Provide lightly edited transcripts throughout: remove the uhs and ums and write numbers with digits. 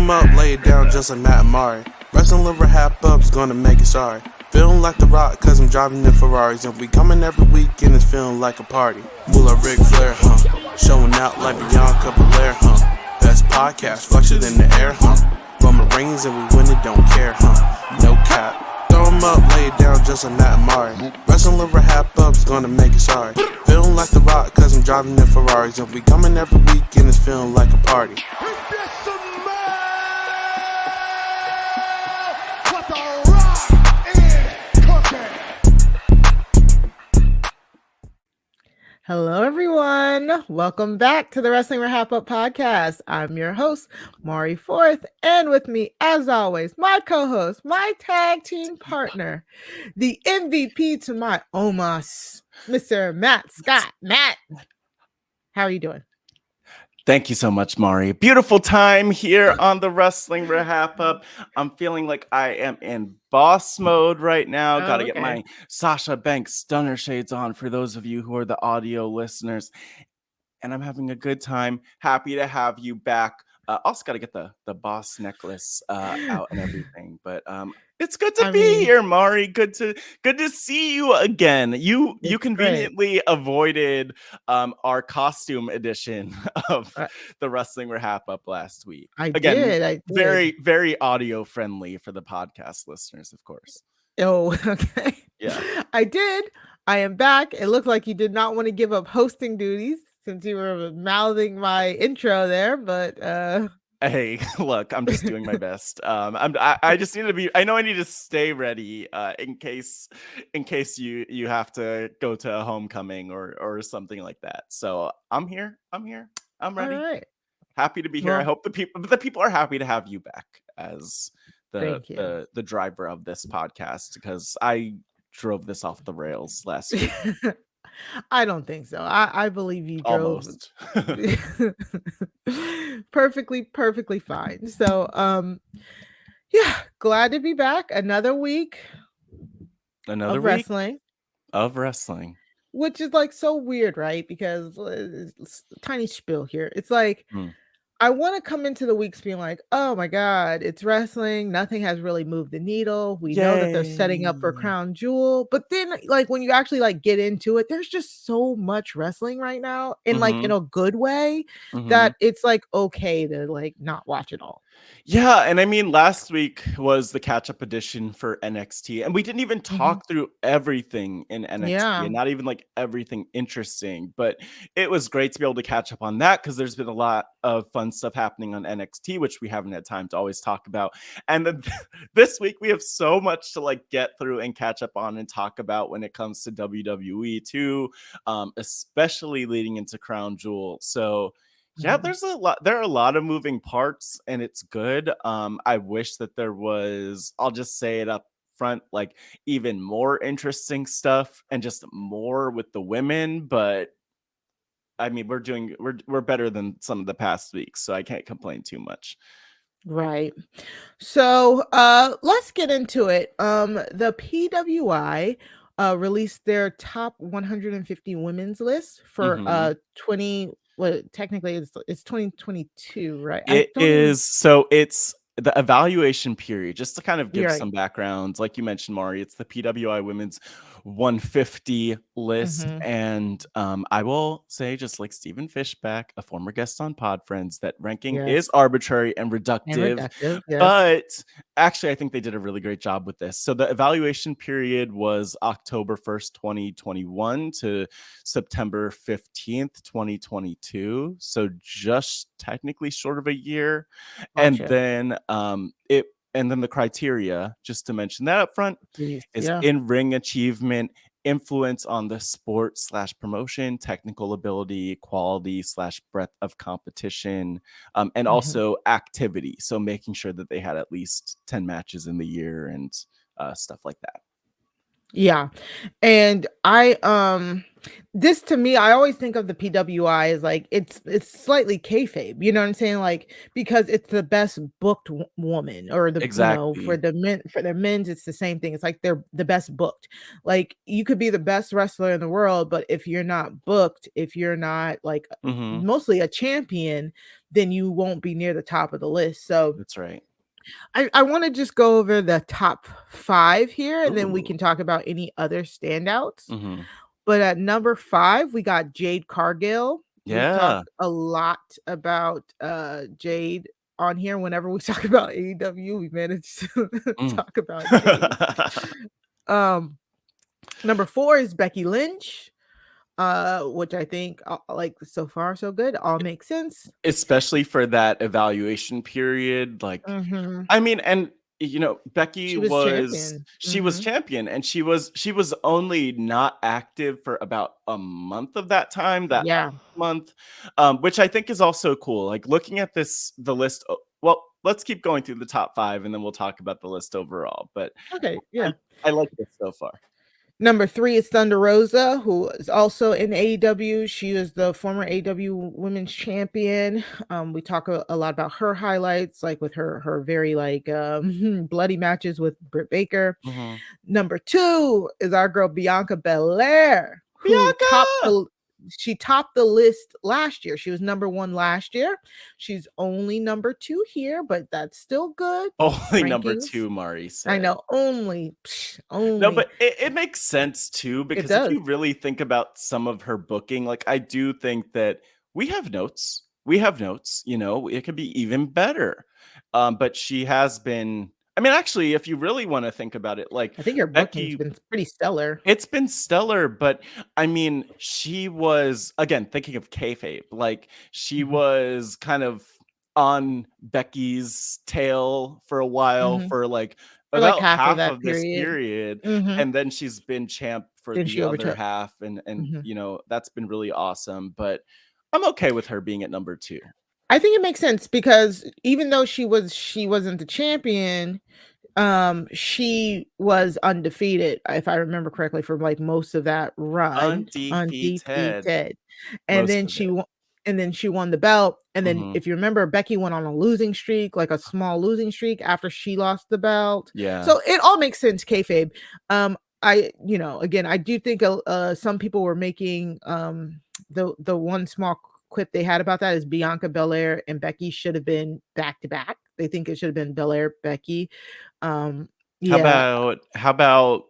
'em up, lay it down just like Matt Amari. Wrestling RHAPup's gonna make it sorry. Feeling like The Rock, cause I'm driving in Ferraris. And we coming every weekend, it's feeling like a party. Will I Ric Flair, Showing out like Bianca Belair, Best podcast, flush it in the air, Roman Reigns and we win it, don't care, No cap. Throw 'em up, lay it down just like Matt Amari. Wrestling RHAPup's gonna make it sorry. Feeling like The Rock, cause I'm driving in Ferraris. And we coming every weekend, it's feeling like a party. Hello, everyone. Welcome back to the Wrestling RHAPup podcast. I'm your host, Mari Forth, and with me, as always, my co-host, my tag team partner, the MVP to my Omos, Mr. Matt Scott. Matt, how are you doing? Thank you so much, Mari. Beautiful time here on the Wrestling RHAPup. I'm feeling like I am in boss mode right now. Gotta get my Sasha Banks stunner shades on for those of you who are the audio listeners. And I'm having a good time. Happy to have you back. Also got to get the boss necklace out and everything. But it's good to be here, Mari. Good to see you again. You conveniently avoided our costume edition of the Wrestling RHAPup last week. I did. Very, very audio friendly for the podcast listeners, of course. Oh, okay. Yeah, I did. I am back. It looks like you did not want to give up hosting duties since you were mouthing my intro there, but hey, look, I'm just doing my best. I just need to be. I know I need to stay ready in case you have to go to a homecoming or something like that. So I'm here. I'm ready. All right. Happy to be here. Well, I hope the people are happy to have you back as the driver of this podcast, because I drove this off the rails last week. I don't think so. I believe you drove Almost. perfectly fine. So yeah, glad to be back. Another week of wrestling. Which is like so weird, right? Because tiny spiel here. It's like I want to come into the weeks being like, oh my God, it's wrestling. Nothing has really moved the needle. We know that they're setting up for Crown Jewel. But then like when you actually like get into it, there's just so much wrestling right now in like in a good way that it's like okay to like not watch it all. Yeah, and I mean, last week was the catch-up edition for NXT, and we didn't even talk through everything in NXT, and not even like everything interesting, but it was great to be able to catch up on that because there's been a lot of fun stuff happening on NXT, which we haven't had time to always talk about. And then this week we have so much to like get through and catch up on and talk about when it comes to WWE too, especially leading into Crown Jewel. So yeah, there are a lot of moving parts, and it's good. I wish that there was, I'll just say it up front, like even more interesting stuff and just more with the women, but I mean, we're better than some of the past weeks, so I can't complain too much. Right. So let's get into it. The PWI released their top 150 women's list for 20. Well, technically it's 2022, right? It's the evaluation period. Just to kind of give some background, like you mentioned, Mari, it's the PWI Women's 150 list. And I will say, just like Stephen Fishback, a former guest on Pod Friends, that ranking is arbitrary and reductive. But actually, I think they did a really great job with this. So the evaluation period was October 1st, 2021 to September 15th, 2022. So just technically short of a year. And then and then the criteria, just to mention that up front, is in-ring achievement, influence on the sport / promotion, technical ability, quality / breadth of competition, and also activity. So making sure that they had at least 10 matches in the year and stuff like that. Yeah. And I This to me, I always think of the PWI as like it's slightly kayfabe. You know what I'm saying? Like because it's the best booked woman, or the for Exactly. the men's, it's the same thing. It's like they're the best booked. Like you could be the best wrestler in the world, but if you're not booked, if you're not like mostly a champion, then you won't be near the top of the list. So that's right. I want to just go over the top 5 here, and then we Ooh. can talk about any other standouts. But at number 5, we got Jade Cargill. We talked a lot about Jade on here. Whenever we talk about AEW, we managed to talk about Jade. Number 4 is Becky Lynch, which I think like so far so good. All makes sense, especially for that evaluation period. Like, I mean, and you know, Becky was champion, and she was only not active for about a month of that time. Month, which I think is also cool. Like looking at the list. Well, let's keep going through the top 5, and then we'll talk about the list overall. But okay, yeah, I like this so far. Number 3 is Thunder Rosa, who is also in AEW. She is the former AEW Women's Champion. We talk a lot about her highlights, like with her very like bloody matches with Britt Baker. Number 2 is our girl Bianca Belair, who topped the list last year. She was number 1 last year. She's only number 2 here, but that's still good. Only number 2, Mari said. I know, only. No, but it makes sense too, because if you really think about some of her booking, like I do think that we have notes. You know, it could be even better. But she has been. I mean, actually, if you really want to think about it, like I think her booking's been pretty stellar. It's been stellar, but I mean, she was, again, thinking of kayfabe, like she was kind of on Becky's tail for a while, for like about half of this period, and then she's been champ for the other half, and you know, that's been really awesome. But I'm okay with her being at number 2. I think it makes sense because even though she wasn't the champion, she was undefeated, if I remember correctly, for like most of that run. Undefeated. And then she won the belt. And then if you remember, Becky went on a losing streak, like a small losing streak after she lost the belt. Yeah. So it all makes sense, kayfabe. Again, I do think some people were making the one small quip they had about that is Bianca Belair and Becky should have been back to back. They think it should have been Belair, Becky. How about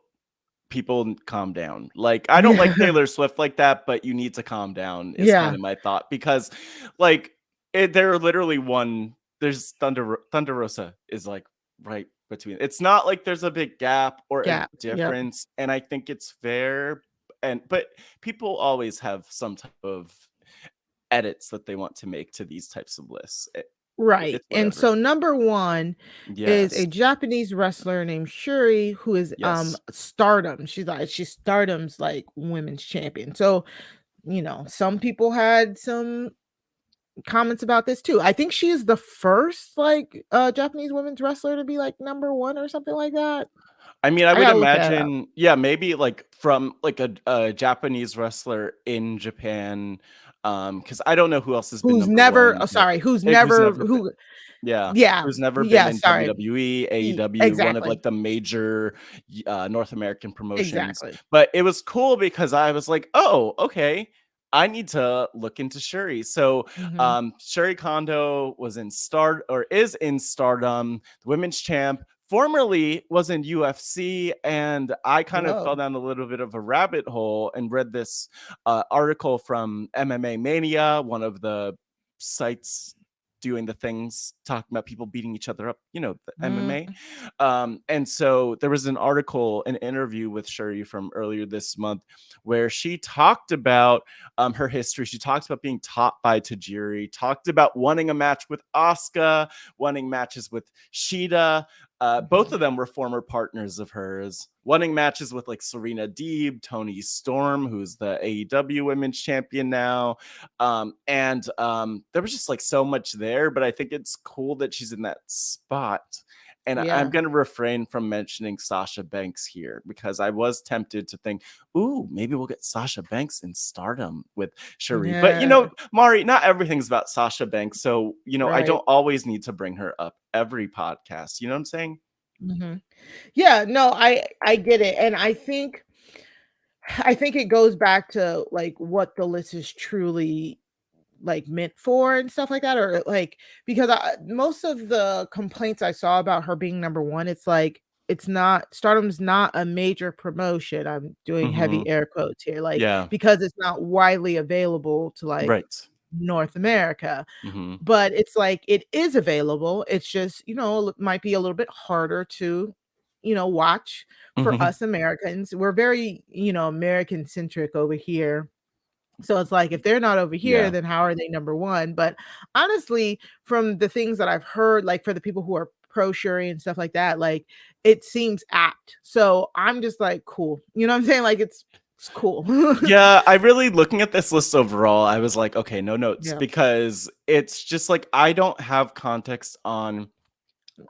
people calm down? Like, I don't like Taylor Swift like that, but you need to calm down is kind of my thought, because like they're literally there's Thunder Rosa is like right between. It's not like there's a big gap or a difference, and I think it's fair. But people always have some type of edits that they want to make to these types of lists. Right. And so number 1 is a Japanese wrestler named Shuri, who is Stardom. She's Stardom's like women's champion. So, you know, some people had some comments about this too. I think she is the first like Japanese women's wrestler to be like number 1 or something like that. I mean, I would imagine, maybe like from like a Japanese wrestler in Japan. Because I don't know who else has been who's never been in WWE, AEW, one of like the major North American promotions. But it was cool because I was like, oh, okay, I need to look into Shuri. So Shuri Kondo is in Stardom, the women's champ. Formerly was in UFC, and I kind of fell down a little bit of a rabbit hole and read this article from MMA Mania, one of the sites doing the things talking about people beating each other up, you know, the MMA. And so there was an interview with Shuri from earlier this month where she talked about her history. She talks about being taught by Tajiri, talked about wanting a match with Asuka, wanting matches with Shida. Both of them were former partners of hers, wanting matches with like Serena Deeb, Toni Storm, who's the AEW Women's Champion now. And there was just like so much there, but I think it's cool that she's in that spot. And I'm going to refrain from mentioning Sasha Banks here because I was tempted to think, ooh, maybe we'll get Sasha Banks in Stardom with Cherie. Yeah. But, you know, Mari, not everything's about Sasha Banks. So, you know, Right. I don't always need to bring her up every podcast. You know what I'm saying? Mm-hmm. Yeah, no, I get it. And I think it goes back to like what the list is truly like meant for and stuff like that, or like because most of the complaints I saw about her being number one, it's like it's not Stardom's not a major promotion. I'm doing heavy air quotes here, like because it's not widely available to like North America. But it's like it is available. It's just, you know, it might be a little bit harder to, you know, watch for us Americans. We're very, you know, American centric over here. So it's like if they're not over here, then how are they number one? But honestly, from the things that I've heard, like for the people who are pro Shuri and stuff like that, like it seems apt. So I'm just like, cool. You know what I'm saying? Like it's cool. Yeah, I really, looking at this list overall, I was like, okay, no notes, because it's just like I don't have context on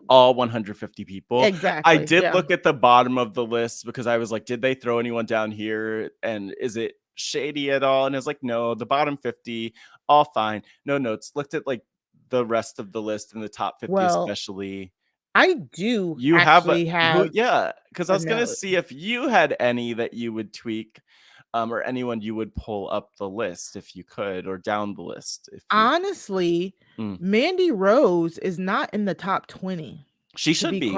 all 150 people. Exactly. I did look at the bottom of the list because I was like, did they throw anyone down here? And is it shady at all? And it's like, no, the bottom 50, all fine. No notes. Looked at like the rest of the list in the top 50, especially. I do. You actually have yeah, because I was gonna see if you had any that you would tweak, or anyone you would pull up the list if you could, or down the list. If you... Honestly, Mandy Rose is not in the top 20. She should be.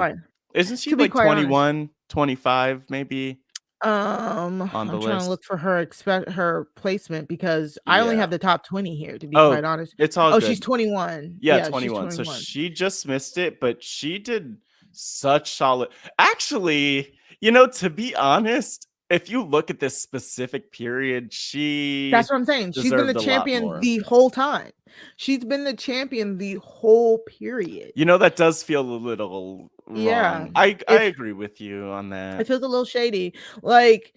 Isn't she like 21, 25, maybe? I'm trying to look for her placement because I only have the top 20 here, to be quite honest. It's all good. She's 21. Yeah, 21. So she just missed it, but she did such solid. Actually, you know, to be honest, if you look at this specific period, that's what I'm saying. She's been the champion the whole time. She's been the champion the whole period. You know, that does feel a little wrong. I agree with you on that. It feels a little shady. Like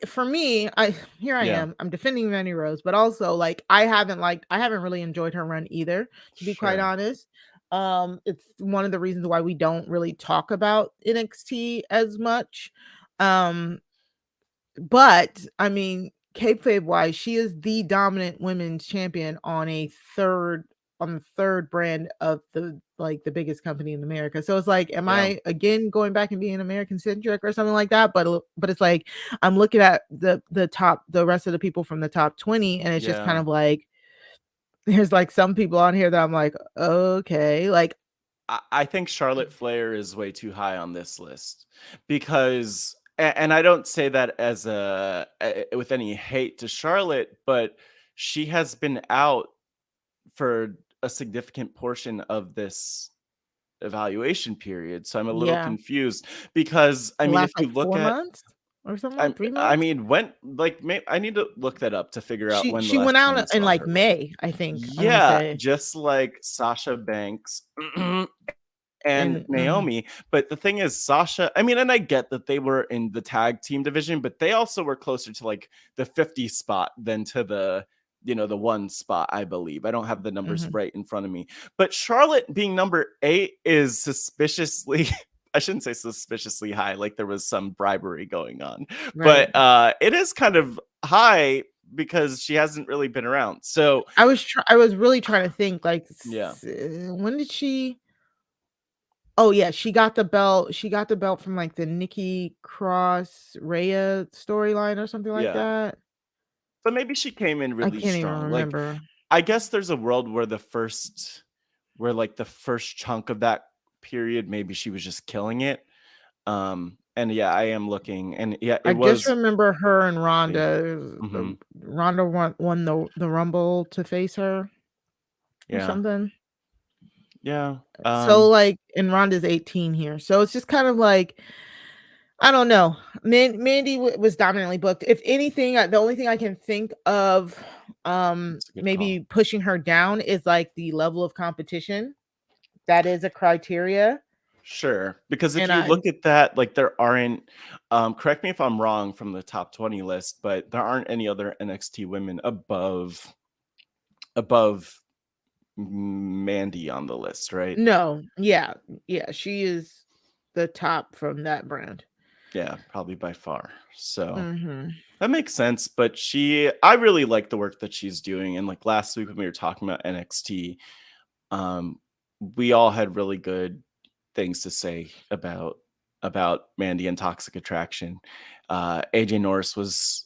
for me, I am. I'm defending Mandy Rose, but also like I haven't really enjoyed her run either, to be quite honest. It's one of the reasons why we don't really talk about NXT as much. But I mean, kayfabe wise, she is the dominant women's champion on the third brand of the biggest company in America. So it's like, am I again going back and being American centric or something like that? But it's like I'm looking at the rest of the people from the top 20, and it's just kind of like there's like some people on here that I'm like, okay, like I think Charlotte Flair is way too high on this list because. And I don't say that as with any hate to Charlotte, but she has been out for a significant portion of this evaluation period. So I'm a little confused because I mean, if you look 4 at months or something, 3 months. I mean, when I need to look that up to figure out when she went out in like May, I think. Yeah, just like Sasha Banks. And Naomi. But the thing is, Sasha, I mean, and I get that they were in the tag team division, but they also were closer to like the 50 spot than to the, you know, the 1 spot, I believe. I don't have the numbers right in front of me. But Charlotte being number 8 is suspiciously, I shouldn't say suspiciously high, like there was some bribery going on. Right. But it is kind of high because she hasn't really been around. So I was really trying to think, like, when did she... Oh yeah, she got the belt. She got the belt from like the Nikki Cross Rhea storyline or something like that. But maybe she came in really strong. Even remember. Like, I guess there's a world where the first chunk of that period, maybe she was just killing it. And yeah, I am looking, and yeah, I just remember her and Ronda. Ronda won the Rumble to face her, or something. Yeah. So like, and Ronda's 18 here, so it's just kind of like, I don't know. Mandy was dominantly booked. If anything, the only thing I can think of, maybe pushing her down is like the level of competition. That is a criteria. Sure, because if you look at that, like there aren't, correct me if I'm wrong from the top 20 list, but there aren't any other NXT women above Mandy on the list, right? No, yeah, she is the top from that brand. Yeah, probably by far. So that makes sense. But I really like the work that she's doing. And like last week when we were talking about NXT, we all had really good things to say about Mandy and Toxic Attraction. AJ Norris was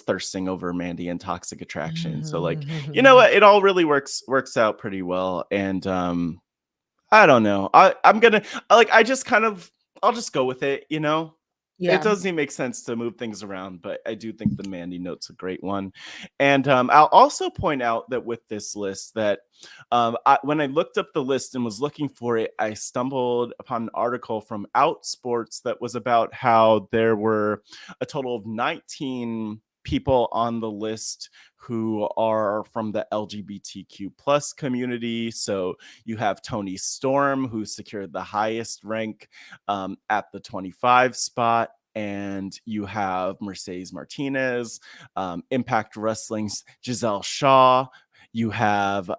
thirsting over Mandy and Toxic Attraction. So like, you know what? It all really works out pretty well. And I don't know. I'm gonna I just kind of I'll just go with it, you know. Yeah. It doesn't make sense to move things around, but I do think the Mandy note's a great one. And I'll also point out that with this list that when I looked up the list and was looking for it, I stumbled upon an article from Outsports that was about how there were a total of 19 people on the list who are from the LGBTQ plus community. So you have Toni Storm, who secured the highest rank at the 25 spot. And you have Mercedes Martinez, Impact Wrestling's Giselle Shaw. You have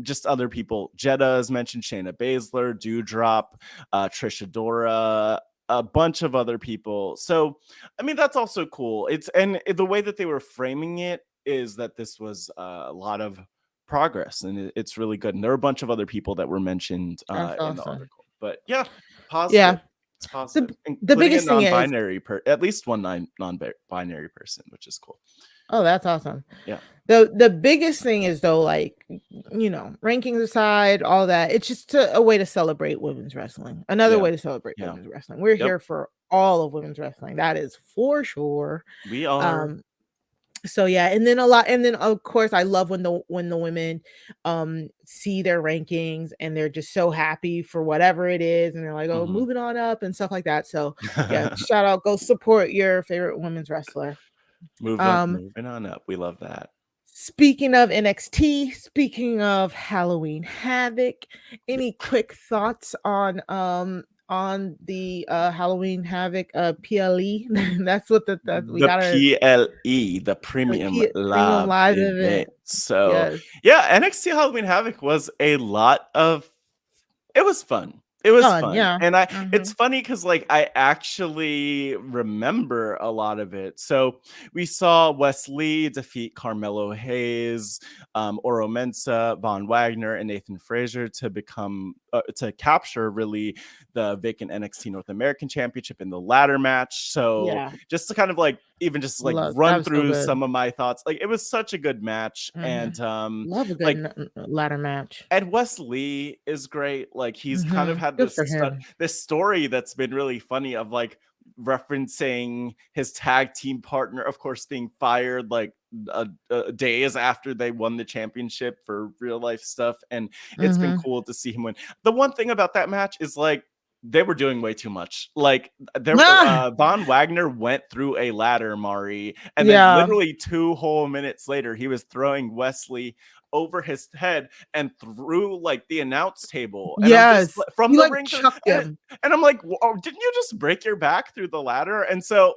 just other people. Jeddah is mentioned, Shayna Baszler, Dewdrop, Trisha Dora, a bunch of other people. So, I mean, that's also cool. And the way that they were framing it is that this was a lot of progress, and it's really good. And there are a bunch of other people that were mentioned in the article. But yeah, positive. Yeah. It's positive. The biggest thing is at least one non-binary person, which is cool. Oh, that's awesome. Yeah. The biggest thing is though, like, you know, rankings aside, all that, it's just a way to celebrate women's wrestling. Another way to celebrate women's wrestling. We're here for all of women's wrestling. That is for sure. We are. So yeah, and then of course I love when the women see their rankings and they're just so happy for whatever it is, and they're like, oh, moving on up and stuff like that. So yeah, shout out, go support your favorite women's wrestler. Moving on up. We love that. Speaking of NXT, speaking of Halloween Havoc, any quick thoughts on the Halloween Havoc PLE? That's what we got. PLE, the premium live event. So yeah, NXT Halloween Havoc was a lot of. It was fun. It was fun. Yeah. And it's funny because like I actually remember a lot of it. So we saw Wes Lee defeat Carmelo Hayes, Oro Mensah, Von Wagner, and Nathan Frazier to become to capture really the vacant NXT North American Championship in the ladder match. So just to kind of like even just like run through some of my thoughts, like it was such a good match. And love a good ladder match. And Wes Lee is great. Like he's kind of had this story that's been really funny of like referencing his tag team partner, of course, being fired like days after they won the championship for real life stuff. And it's been cool to see him win. The one thing about that match is like they were doing way too much. Like Von Wagner went through a ladder, Mari, and then literally 2 whole minutes later, he was throwing Wesley over his head and through like the announce table. And from the ring. And I'm like, oh, didn't you just break your back through the ladder? And so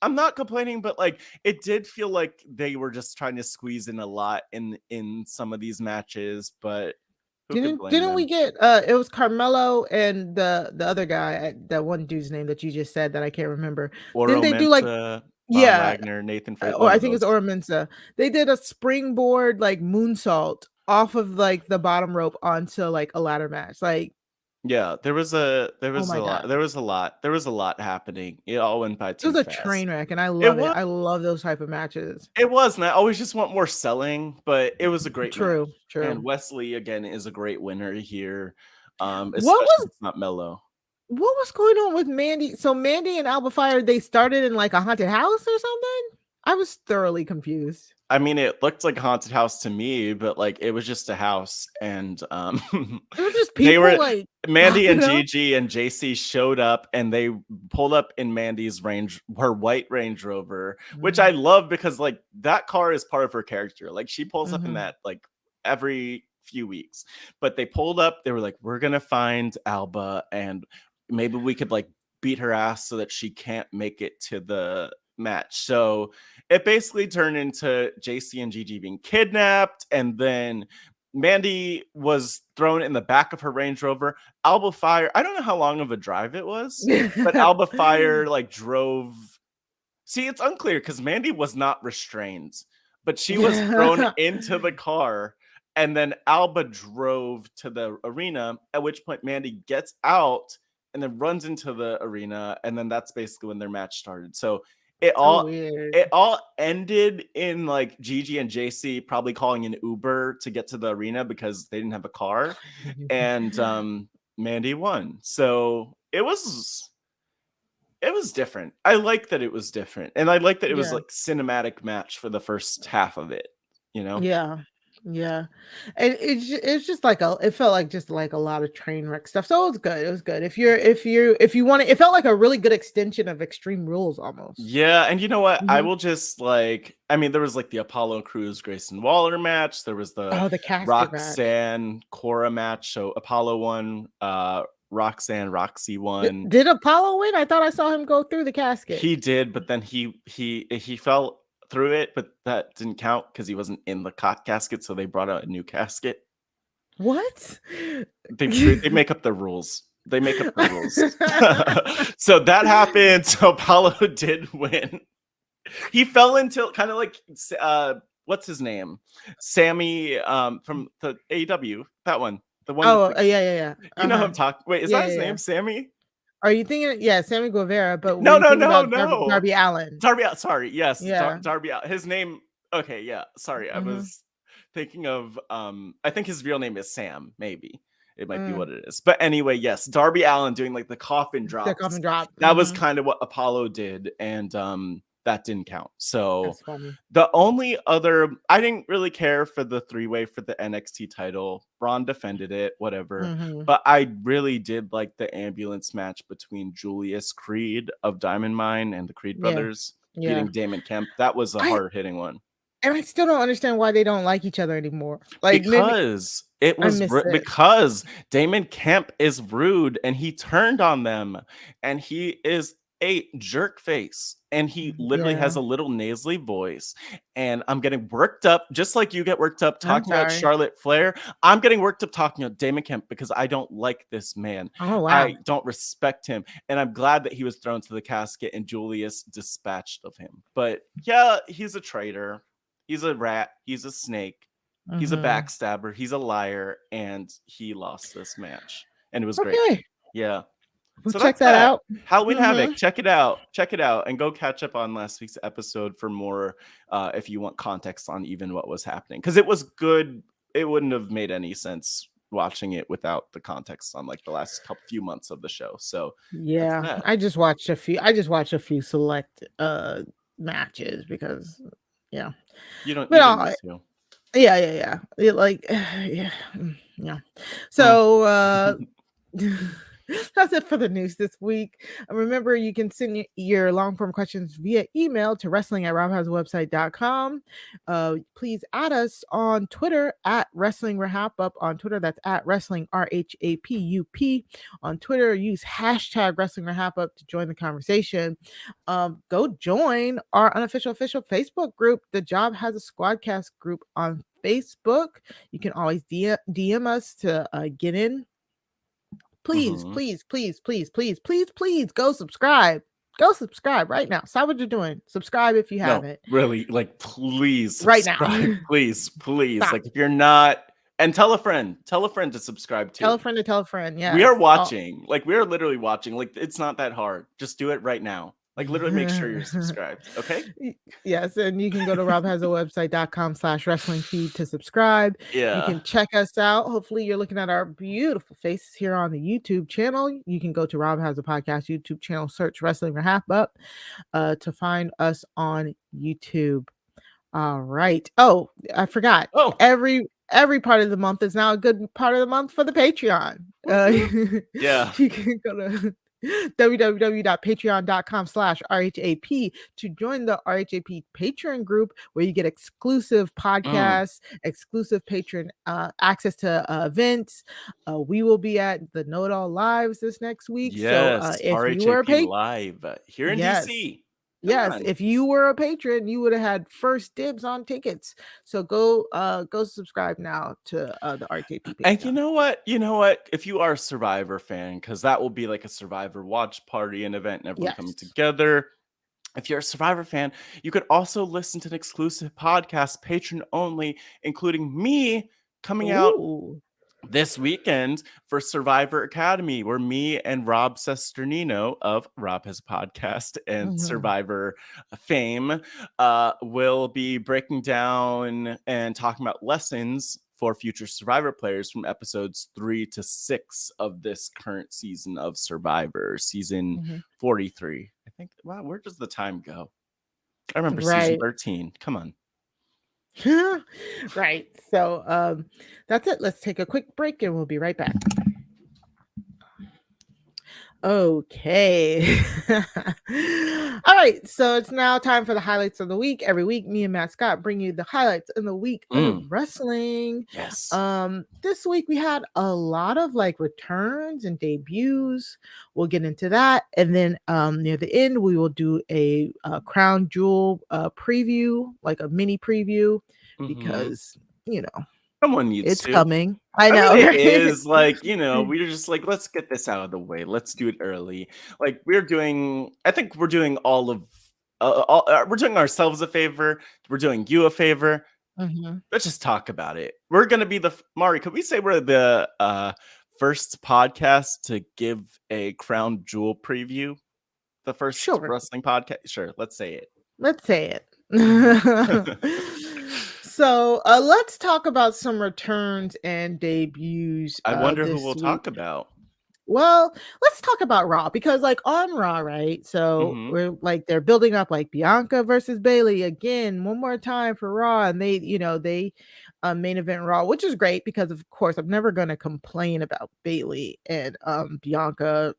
I'm not complaining, but like it did feel like they were just trying to squeeze in a lot in some of these matches. But didn't we get it was Carmelo and the other guy, that one dude's name that you just said that I can't remember. Didn't they do like Wagner, Nathan Frazier, or I think it's Oro Mensah. They did a springboard like moonsault off of like the bottom rope onto like a ladder match. Like there was a lot happening. It all went by too fast. It was a train wreck, and I love it. I love those type of matches. It was, and I always just want more selling, but it was a great match. True. And Wesley again is a great winner here. Especially if it's not Mello. What was going on with Mandy? So Mandy and Alba Fire, they started in like a haunted house or something? I was thoroughly confused. I mean, it looked like a haunted house to me, but like it was just a house, and it was just people. They were like Mandy and Gigi and JC showed up, and they pulled up in Mandy's her white Range Rover, which I love because like that car is part of her character. Like she pulls up in that like every few weeks, but they pulled up. They were like, "We're gonna find Alba, and maybe we could like beat her ass so that she can't make it to the match." So it basically turned into JC and Gigi being kidnapped, and then Mandy was thrown in the back of her Range Rover. Alba Fire, I don't know how long of a drive it was, but Alba Fire like drove. See, it's unclear because Mandy was not restrained, but she was thrown into the car, and then Alba drove to the arena, at which point Mandy gets out and then runs into the arena, and then that's basically when their match started. So it all ended in like Gigi and JC probably calling an Uber to get to the arena because they didn't have a car, and Mandy won. So it was different. I like that it was different, and I like that it was like cinematic match for the first half of it. You know? Yeah, and it's just like it felt like just like a lot of train wreck stuff. So it was good. It was good. If you want it felt like a really good extension of Extreme Rules almost. Yeah, and you know what? I will just like. I mean, there was like the Apollo Crews Grayson Waller match. There was the Roxanne Cora match. So Apollo won. Roxy won. Did Apollo win? I thought I saw him go through the casket. He did, but then he fell through it, but that didn't count because he wasn't in the casket, so they brought out a new casket. What? They make up the rules. They make up the rules. So that happened. So Apollo did win. He fell into kind of like what's his name? Sammy from the AEW. That one. The one. Oh, yeah. You know who I'm talking. Wait, is that his name? Sammy? Are you thinking? Yeah, Sammy Guevara. But no. Darby Allin. Sorry, yes, yeah. Darby. His name. Okay, yeah. Sorry, I was thinking of. I think his real name is Sam. Maybe it might be what it is. But anyway, yes, Darby Allin doing like the coffin drop. The coffin drop. That was kind of what Apollo did, and that didn't count. So the only other, I didn't really care for the 3-way for the NXT title. Braun defended it, whatever. But I really did like the ambulance match between Julius Creed of Diamond Mine and the Creed brothers beating Damon Kemp. That was a hard-hitting one. And I still don't understand why they don't like each other anymore. Like because because Damon Kemp is rude and he turned on them, and he is a jerk face, and he literally has a little nasally voice, and I'm getting worked up just like you get worked up talking about Charlotte Flair. I'm getting worked up talking about Damon Kemp because I don't like this man. Oh, wow. I don't respect him, and I'm glad that he was thrown to the casket and Julius dispatched of him. But yeah, he's a traitor, he's a rat, he's a snake, he's a backstabber, he's a liar, and he lost this match, and it was great. Yeah. So check that out. Halloween Havoc. Check it out, and go catch up on last week's episode for more if you want context on even what was happening, because it was good. It wouldn't have made any sense watching it without the context on like the last few months of the show. So yeah, I just watched a few select matches because you don't need to. Yeah. So that's it for the news this week. Remember, you can send your long-form questions via email to wrestling@RHAPwebsite.com. Please add us on Twitter at Wrestling RHAPup. On Twitter, that's at Wrestling RHAPUP. On Twitter, use hashtag Wrestling RHAPup to join the conversation. Go join our unofficial Facebook group. The Job has a Squadcast group on Facebook. You can always DM us to get in. Please go subscribe. Go subscribe right now. Stop what you're doing. Subscribe if you haven't. Really, like, please subscribe. Right now. please. Stop. Like, if you're not, and tell a friend to subscribe too. Tell a friend to tell a friend. Yeah. We are watching. Like, we are literally watching. Like, it's not that hard. Just do it right now. Like, literally make sure you're subscribed. Okay. Yes. And you can go to robhasawebsite.com/wrestling feed to subscribe. Yeah. You can check us out. Hopefully you're looking at our beautiful faces here on the YouTube channel. You can go to Rob Has a Podcast YouTube channel, search Wrestling RHAPup to find us on YouTube. All right. Oh, I forgot. Every part of the month is now a good part of the month for the Patreon. Yeah. You can go to www.patreon.com/RHAP to join the RHAP Patreon group, where you get exclusive podcasts, exclusive patron access to events. We will be at the Know It All Lives this next week. Yes, so if RHAP you are live here in DC. Yes, if you were a patron, you would have had first dibs on tickets. So go subscribe now to the RHAP page. And you know what? If you are a Survivor fan, because that will be like a Survivor watch party and event and everyone coming together. If you're a Survivor fan, you could also listen to an exclusive podcast, patron only, including me coming out this weekend for Survivor Academy, where me and Rob Sesternino of Rob Has a Podcast and Survivor fame will be breaking down and talking about lessons for future Survivor players from episodes 3 to 6 of this current season of Survivor, season 43. I think, wow, where does the time go? I remember season 13. Come on. Right. So that's it. Let's take a quick break and we'll be right back. Okay. All right. So it's now time for the highlights of the week. Every week, me and Matt Scott bring you the highlights in the week of wrestling. Yes. This week we had a lot of like returns and debuts. We'll get into that. And then near the end, we will do a Crown Jewel preview, like a mini preview, because, someone needs it's coming. I know. It is like, we're just like, let's get this out of the way. Let's do it early. Like we're doing ourselves a favor. We're doing you a favor. Let's just talk about it. We're going to be Mari, could we say we're the first podcast to give a Crown Jewel preview? The first wrestling podcast? Sure. Let's say it. Let's say it. So let's talk about some returns and debuts. I wonder who we'll talk about. Well, let's talk about Raw, because like on Raw, right? So we're like, they're building up like Bianca versus Bayley again, one more time for Raw. And they main event Raw, which is great because of course I'm never going to complain about Bayley and Bianca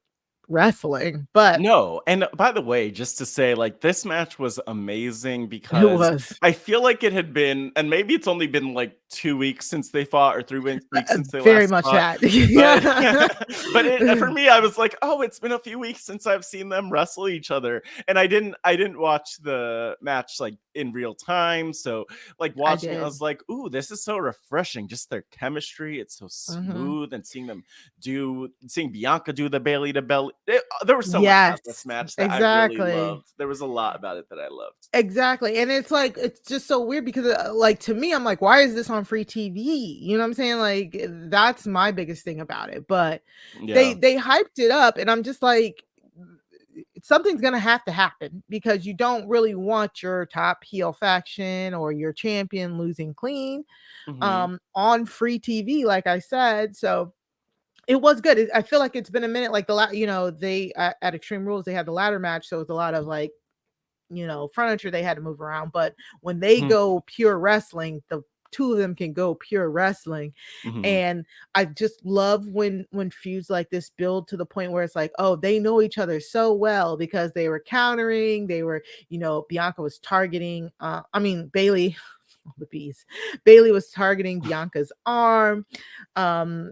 wrestling, but no. And by the way, just to say, like, this match was amazing because I feel like it had been, and maybe it's only been like 2 weeks since they fought, or 3 weeks since they very last much fought. that. But for me, I was like, oh, it's been a few weeks since I've seen them wrestle each other, and I didn't watch the match like in real time, so like watching it, I was like, ooh, this is so refreshing, just their chemistry. It's so smooth, and seeing Bianca do the Bayley to belly. There was so much about this match that I really loved. There was a lot about it that I loved. Exactly. And it's like, it's just so weird because like, to me, I'm like, why is this on free TV? You know what I'm saying? Like, that's my biggest thing about it. But they hyped it up, and I'm just like, something's gonna have to happen, because you don't really want your top heel faction or your champion losing clean on free TV, like I said. So it was good. I feel like it's been a minute. Like they at Extreme Rules, they had the ladder match, so it's a lot of like, furniture they had to move around. But when they go pure wrestling, the two of them can go pure wrestling. And I just love when feuds like this build to the point where it's like, oh, they know each other so well, because they were countering, Bianca was targeting Bayley. The bees. Bayley was targeting Bianca's arm. Bayley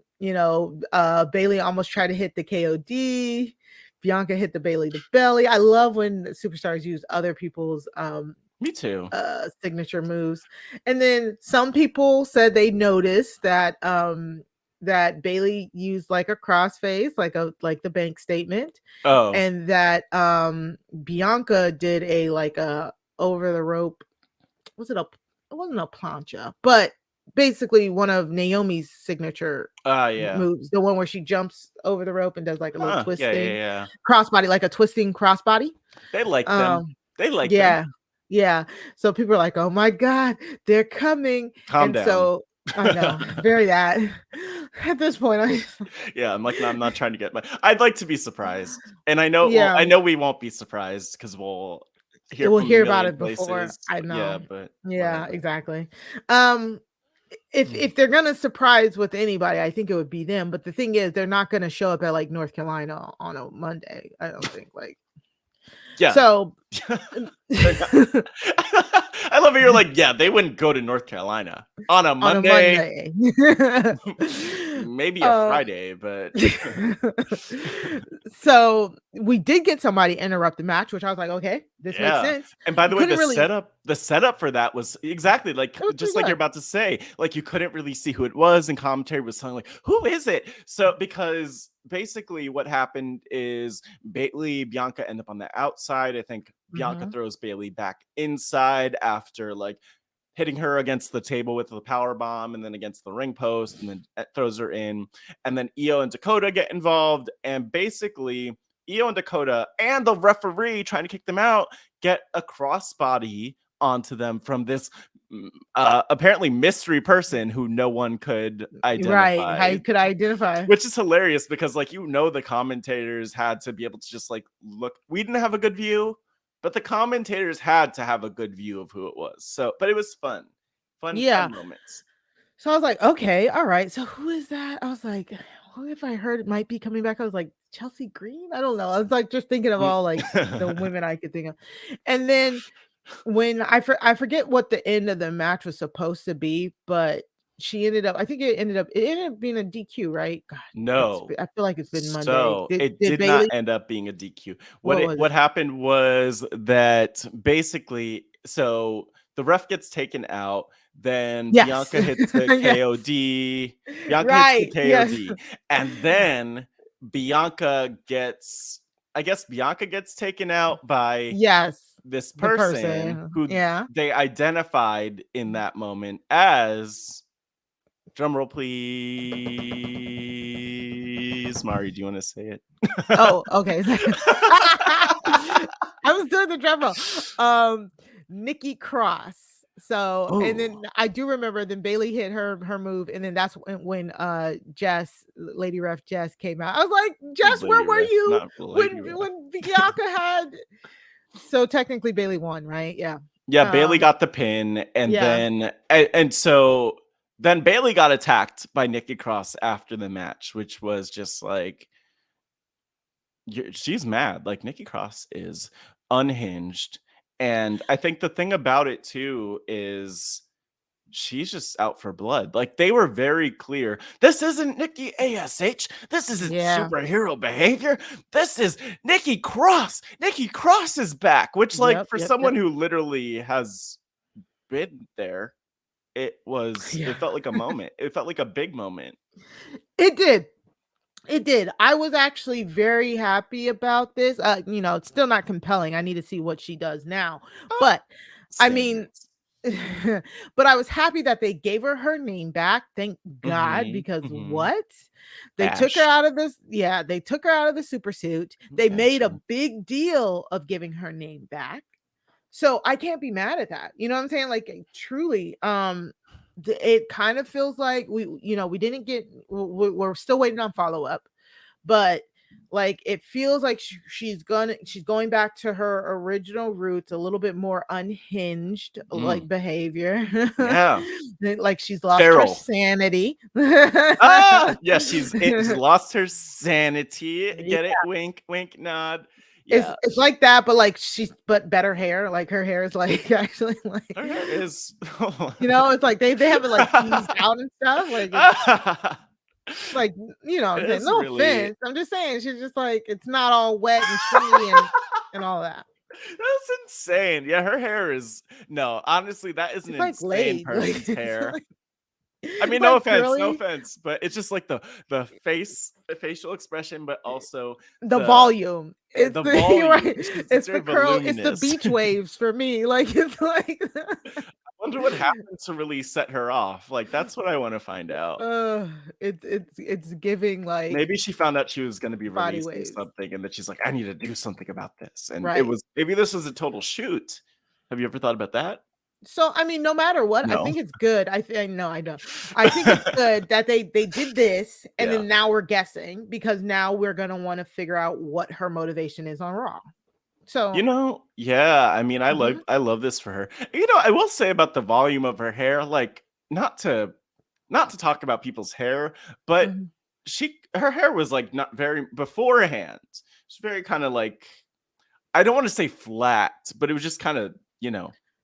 almost tried to hit the KOD. Bianca hit the Bayley to belly. I love when superstars use other people's me too signature moves. And then some people said they noticed that that Bayley used like a crossface, like the bank statement. And that Bianca did a over the rope. It wasn't a plancha, but basically one of Naomi's signature moves, the one where she jumps over the rope and does like a little twisting crossbody, like a twisting crossbody. They like them. They like them. Yeah. So people are like, oh my God, they're coming. Calm down. So I know, very that. At this point, I'm like, no, I'm not trying to get I'd like to be surprised. And I know I know we won't be surprised, because we'll hear about it places before. I know. Yeah, but whatever. Exactly. If they're gonna surprise with anybody, I think it would be them. But the thing is, they're not gonna show up at like North Carolina on a Monday. I don't think. So I love it. You're like, they wouldn't go to North Carolina on a Monday. maybe a Friday, but so we did get somebody interrupt the match, which I was like, okay, this makes sense. And by the way, the setup for that was exactly like just like you're about to say, like you couldn't really see who it was, and commentary was telling like, who is it? So because basically what happened is Bianca end up on the outside. I think Bianca throws Bayley back inside after like hitting her against the table with the power bomb, and then against the ring post, and then throws her in. And then Io and Dakota get involved, and basically Io and Dakota and the referee trying to kick them out get a crossbody onto them from this apparently mystery person who no one could identify. Right, how you could identify. Which is hilarious because like, the commentators had to be able to just like look. We didn't have a good view, but the commentators had to have a good view of who it was. So, but it was fun moments. So I was like, okay, all right. So who is that? I was like, who if I heard it might be coming back? I was like, Chelsea Green? I don't know. I was like just thinking of all like the women I could think of. And then when I forget what the end of the match was supposed to be, but she ended up, it ended up being a DQ, right? God, no, I feel like it's been Monday. So it did not end up being a DQ. What happened was that basically, so the ref gets taken out, then Bianca hits the KOD. Hits the KOD, and then Bianca gets taken out by this person who they identified in that moment as, drumroll please, Mari, do you want to say it? Oh, okay. I was doing the drumroll. Nikki Cross. So, and then I do remember then Bayley hit her move, and then that's when Lady Ref Jess came out. I was like, Jess, where were you when Bianca had? So technically Bayley won, right? Yeah. Yeah, Bayley got the pin, and then so then Bayley got attacked by Nikki Cross after the match, which was just like, she's mad. Like, Nikki Cross is unhinged. And I think the thing about it too is she's just out for blood. Like, they were very clear. This isn't Nikki ASH. This isn't superhero behavior. This is Nikki Cross. Nikki Cross is back, which like for someone who literally has been there, it felt like a moment. It felt like a big moment. It did. I was actually very happy about this. It's still not compelling. I need to see what she does now. But I mean, but I was happy that they gave her name back. Thank God, because they took her out of this. Yeah, they took her out of the super suit. They made a big deal of giving her name back. So I can't be mad at that. You know what I'm saying? Like, truly, it kind of feels like we didn't get, we're still waiting on follow-up, but like it feels like she's going back to her original roots, a little bit more unhinged like behavior. Like she's lost her sanity. She's lost her sanity. Get it? Wink wink nod. It's like that, but better hair. Like her hair is like actually like her hair is it's like they have it like teased out and stuff. Like no offense. I'm just saying she's just like, it's not all wet and stringy and all that. That's insane. Yeah, her hair is honestly, that is an insane person's hair. I mean, no offense, but it's just like the facial expression, but also the volume. It's the volume. Right. It's the curl. It's the beach waves for me. Like, it's like. I wonder what happened to really set her off. Like, that's what I want to find out. It's giving like, maybe she found out she was going to be releasing something, and that she's like, I need to do something about this, and maybe this was a total shoot. Have you ever thought about that? So, I mean, no matter what, I think it's good. I don't. I think it's good that they did this, and then now we're guessing, because now we're going to want to figure out what her motivation is on Raw. So, I mean, I love this for her. I will say about the volume of her hair, like, not to talk about people's hair, but her hair was like not very beforehand. It's very kind of like, I don't want to say flat, but it was just kind of,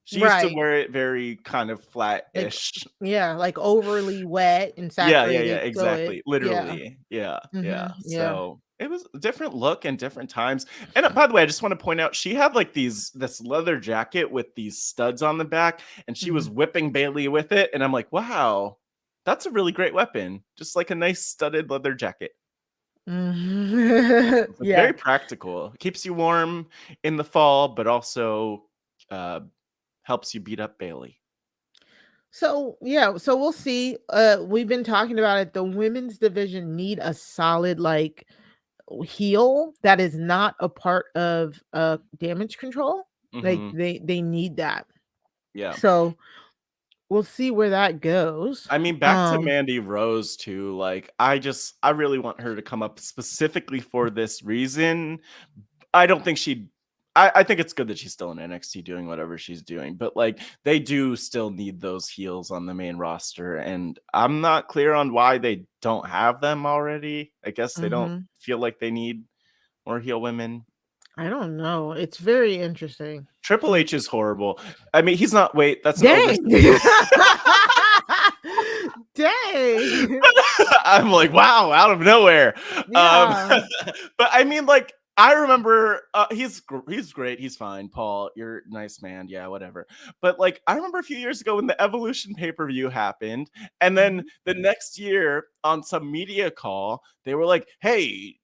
She used to wear it very kind of flat-ish. Like overly wet and Yeah, saturated. exactly. Literally. Yeah. Yeah. So it was a different look and different times. And by the way, I just want to point out she had like this leather jacket with these studs on the back, and she was whipping Bailey with it. And I'm like, wow, that's a really great weapon. Just like a nice studded leather jacket. Very practical. Keeps you warm in the fall, but also helps you beat up Bailey. So we'll see. We've been talking about it. The women's division need a solid like heel that is not a part of damage control. Like they need that. Yeah. So we'll see where that goes. I mean, back to Mandy Rose too. Like, I really want her to come up specifically for this reason. I don't think I think it's good that she's still in NXT doing whatever she's doing, but like they do still need those heels on the main roster, and I'm not clear on why they don't have them already. I guess they don't feel like they need more heel women. I don't know. It's very interesting. Triple H is horrible. I mean, he's not. Wait, that's dang. Dang. I'm like, wow, out of nowhere. Yeah. But I mean, like, I remember he's great. He's fine. Paul, you're a nice man. Yeah, whatever. But like, I remember a few years ago when the Evolution pay-per-view happened, and then the next year on some media call, they were like, hey,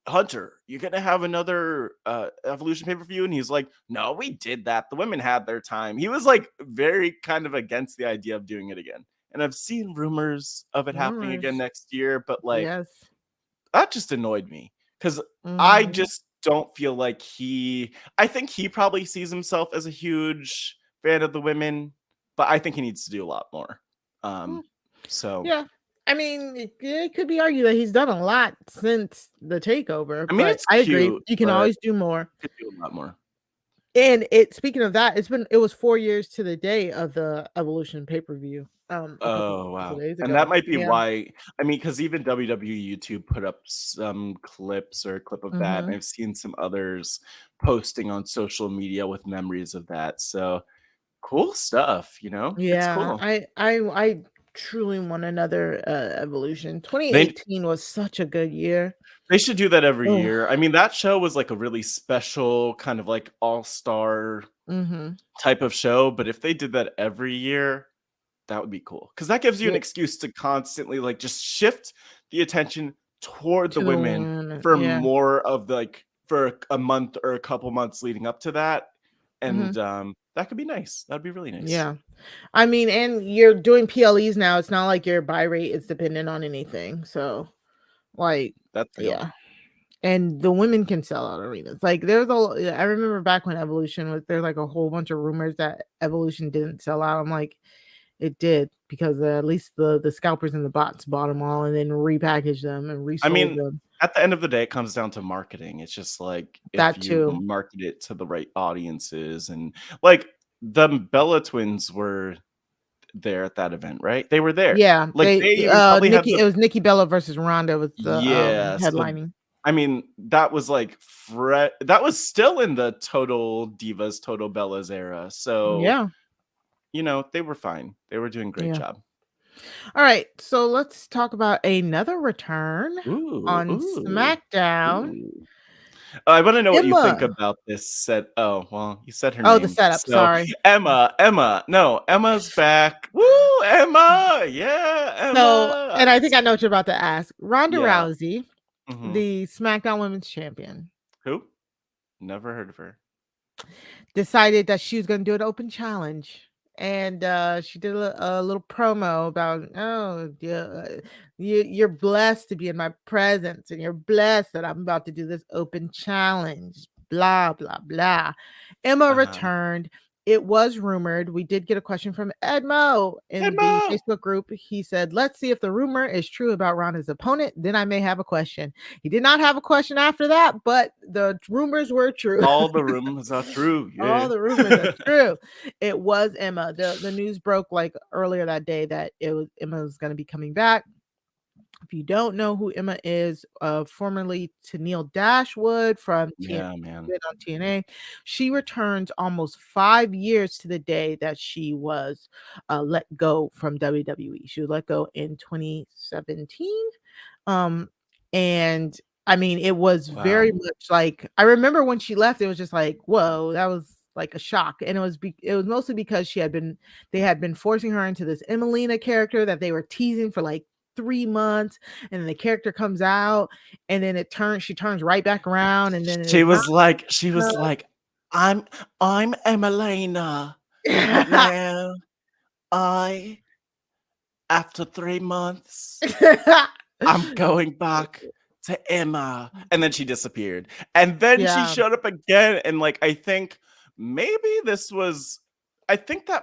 Hunter, you're gonna have another Evolution pay-per-view? And he's like, no, we did that. The women had their time. He was like very kind of against the idea of doing it again. And I've seen rumors of it happening again next year, but like that just annoyed me because I just don't feel like I think he probably sees himself as a huge fan of the women, but I think he needs to do a lot more. So yeah. I mean, it could be argued that he's done a lot since the takeover. I mean, I agree. You can always do more. Could do a lot more. And speaking of that, it was 4 years to the day of the Evolution pay-per-view. Oh wow. And that might be why. I mean, because even WWE YouTube put up some clips or a clip of that, and I've seen some others posting on social media with memories of that. So cool stuff, you know? Yeah, it's cool. I truly want another Evolution. 2018 was such a good year. They should do that every year. I mean, that show was like a really special kind of like all-star type of show, but if they did that every year, that would be cool, because that gives you an excuse to constantly like just shift the attention toward the women for more of for a month or a couple months leading up to that. And that could be nice. That'd be really nice. Yeah. I mean, and you're doing PLEs now. It's not like your buy rate is dependent on anything. So like that's real. And the women can sell out arenas. Like I remember back when Evolution was there, like a whole bunch of rumors that Evolution didn't sell out. I'm like, it did, because at least the scalpers and the bots bought them all and then repackaged them and resold them. At the end of the day, it comes down to marketing. It's just like if you market it to the right audiences, and like the Bella twins were there at that event, right? They were there. Yeah, like it was Nikki Bella versus Ronda with the headlining. So, I mean, that was like that was still in the Total Divas, Total Bellas era. So yeah. You know, they were fine. They were doing a great job. All right, so let's talk about another return on SmackDown. I want to know what you think about this set. Oh, well, you said her name. Oh, the setup. So, sorry. Emma. No, Emma's back. Woo, Emma. Yeah, Emma. So, and I think I know what you're about to ask. Ronda Rousey, the SmackDown Women's Champion. Who? Never heard of her. Decided that she was going to do an open challenge. And she did a little promo about, you're blessed to be in my presence, and you're blessed that I'm about to do this open challenge, blah, blah, blah. Emma returned. It was rumored. We did get a question from Edmo in the Facebook group. He said, let's see if the rumor is true about Ronda's opponent. Then I may have a question. He did not have a question after that, but the rumors were true. All the rumors are true. Yeah. All the rumors are true. It was Emma. The news broke like earlier that day that Emma was going to be coming back. If you don't know who Emma is, formerly Tennille Dashwood from Yeah, man. on TNA, she returns almost 5 years to the day that she was let go from WWE. She was let go in 2017. And I mean, it was very much like, I remember when she left, it was just like, whoa, that was like a shock. And it was mostly because they had been forcing her into this Emelina character that they were teasing for like 3 months, and then the character comes out, and then she turns right back around, and then she was like, I'm Emelina, but now after 3 months, I'm going back to Emma. And then she disappeared. And then she showed up again. And like, I think that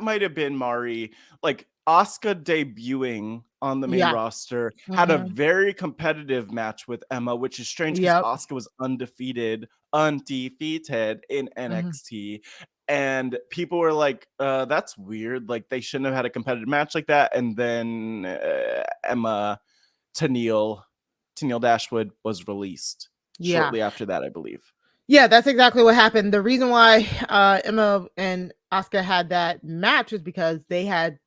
might have been Mari, like Asuka debuting on the main roster, had a very competitive match with Emma, which is strange because Asuka was undefeated in NXT. And people were like, that's weird. Like, they shouldn't have had a competitive match like that. And then Emma Tennille Dashwood was released shortly after that, I believe. Yeah, that's exactly what happened. The reason why Emma and Asuka had that match was because they had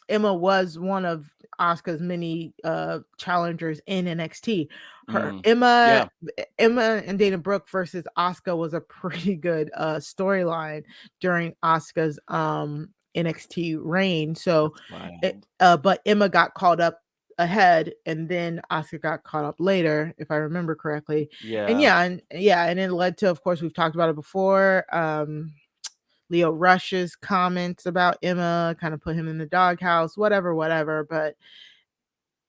Emma was one of Asuka's many challengers in NXT. Emma and Dana Brooke versus Asuka was a pretty good storyline during Asuka's NXT reign. So, but Emma got called up ahead, and then Asuka got caught up later, if I remember correctly. And it led to, of course, we've talked about it before. Leo Rush's comments about Emma kind of put him in the doghouse, whatever. But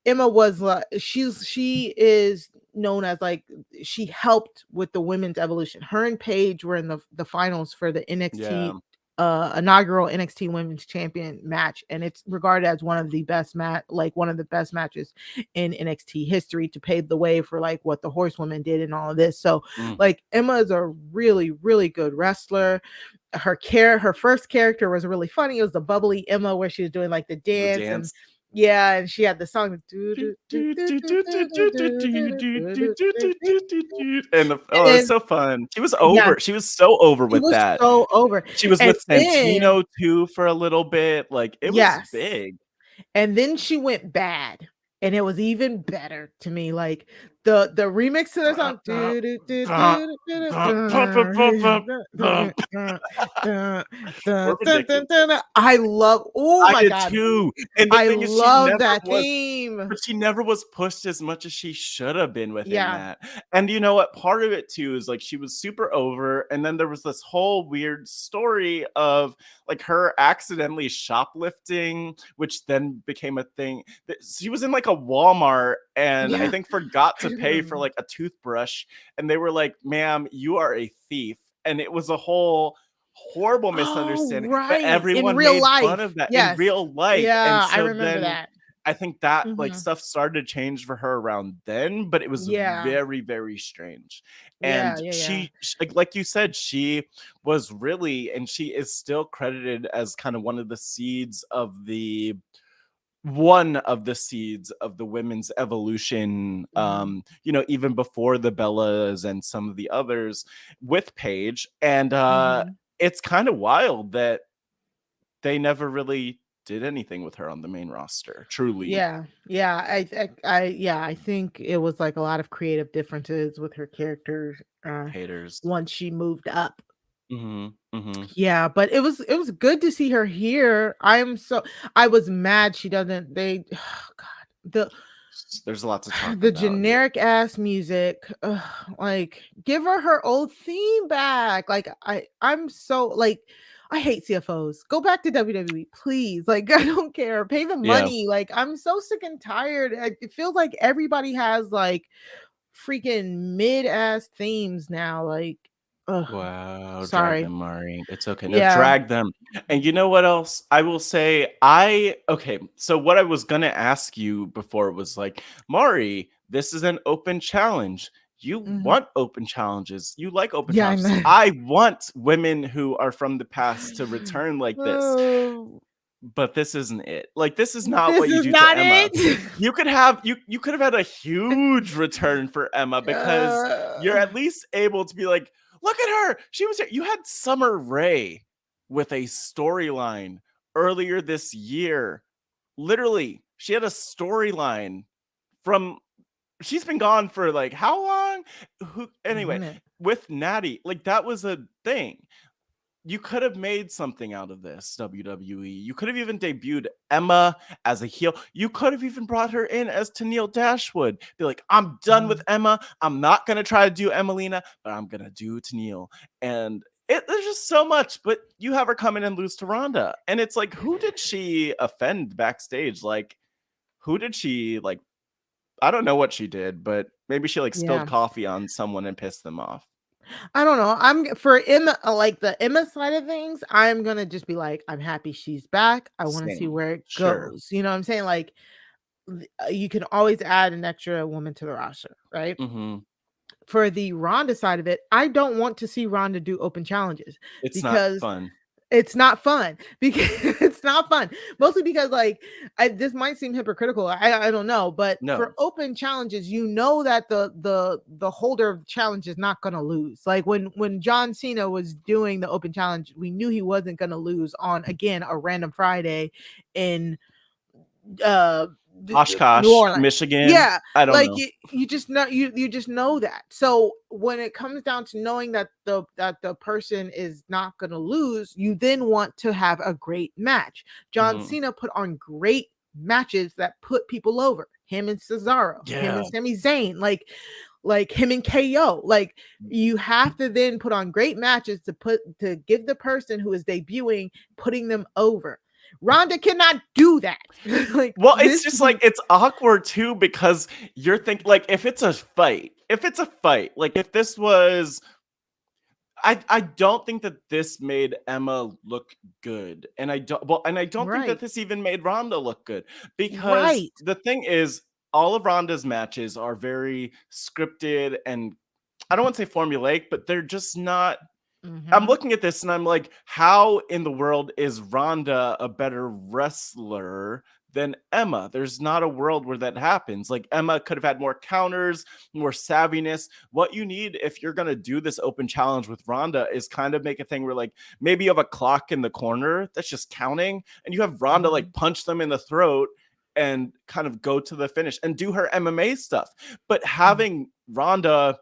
Emma was she is known as like, she helped with the women's evolution. Her and Paige were in the finals for the NXT inaugural NXT Women's Champion match, and it's regarded as one of the best matches in NXT history, to pave the way for like what the Horsewomen did and all of this. So like, Emma is a really, really good wrestler. Her first character was really funny. It was the bubbly Emma, where she was doing like the dance. And she had the song and it's so fun. She was over. She was so over with that. So over. She was with Santino too for a little bit. Like, it was big. And then she went bad, and it was even better to me. Like the remix to the song. I love. Oh my god, too. And the thing is, love that theme. But she never was pushed as much as she should have been within that. And you know what? Part of it too is like, she was super over, and then there was this whole weird story of like her accidentally shoplifting, which then became a thing. She was in like a Walmart, and I think forgot to pay for like a toothbrush, and they were like, "Ma'am, you are a thief." And it was a whole horrible misunderstanding. But everyone made fun of that in real life. Yeah, and so I remember that. I think that like stuff started to change for her around then, but it was very, very strange. And she, like you said, she was really, and she is still credited as kind of one of the seeds of the women's evolution, you know, even before the Bellas and some of the others with Paige. And it's kind of wild that they never really did anything with her on the main roster, truly. I think it was like a lot of creative differences with her character haters once she moved up. Yeah, but it was good to see her here. I was mad she doesn't. There's a lot to talk about. The generic ass music, like, give her old theme back. Like, I'm so like, I hate CFOs. Go back to WWE, please. Like, I don't care. Pay the money. Like, I'm so sick and tired. It feels like everybody has like freaking mid-ass themes now. Like, wow, sorry, drag them, Mari. It's okay. No, drag them. And you know what else? I will say, so what I was gonna ask you before was like, Mari, this is an open challenge. You want open challenges. You like open challenges. I want women who are from the past to return like this. but this isn't it. Like, this is not what you do to Emma. You could have had a huge return for Emma because you're at least able to be like, look at her. She was here. You had Summer Rae with a storyline earlier this year. Literally, she had a storyline from she's been gone for like how long? Anyway, with Natty, like that was a thing. You could have made something out of this, WWE. You could have even debuted Emma as a heel. You could have even brought her in as Tenille Dashwood. Be like, I'm done with Emma. I'm not going to try to do Emelina, but I'm going to do Tenille. And there's just so much, but you have her come in and lose to Ronda. And it's like, who did she offend backstage? Like, who did she, like, I don't know what she did, but maybe she, like, spilled coffee on someone and pissed them off. I don't know. I'm for Emma, like the Emma side of things. I'm gonna just be like, I'm happy she's back. I want to see where it goes. You know what I'm saying? Like, you can always add an extra woman to the roster, right? For the Ronda side of it, I don't want to see Ronda do open challenges. It's not fun. It's not fun because it's not fun. Mostly because like this might seem hypocritical. I don't know, but for open challenges, you know that the holder of the challenge is not gonna lose. Like when John Cena was doing the open challenge, we knew he wasn't gonna lose on again a random Friday in Oshkosh, Michigan. Yeah, I don't know. You just know you just know that. So when it comes down to knowing that the person is not going to lose, you then want to have a great match. John Cena put on great matches that put people over. Him and Cesaro, him and Sami Zayn, like him and KO. Like you have to then put on great matches to give the person who is debuting, putting them over. Ronda cannot do that. Like, well, it's just like it's awkward too because you're thinking like if it's a fight, like if this was, I don't think that this made Emma look good, and I don't think that this even made Ronda look good because the thing is, all of Ronda's matches are very scripted and I don't want to say formulaic, but they're just not. I'm looking at this and I'm like, how in the world is Ronda a better wrestler than Emma? There's not a world where that happens. Like Emma could have had more counters, more savviness. What you need if you're going to do this open challenge with Ronda is kind of make a thing where like maybe you have a clock in the corner that's just counting and you have Ronda like punch them in the throat and kind of go to the finish and do her MMA stuff. But having Ronda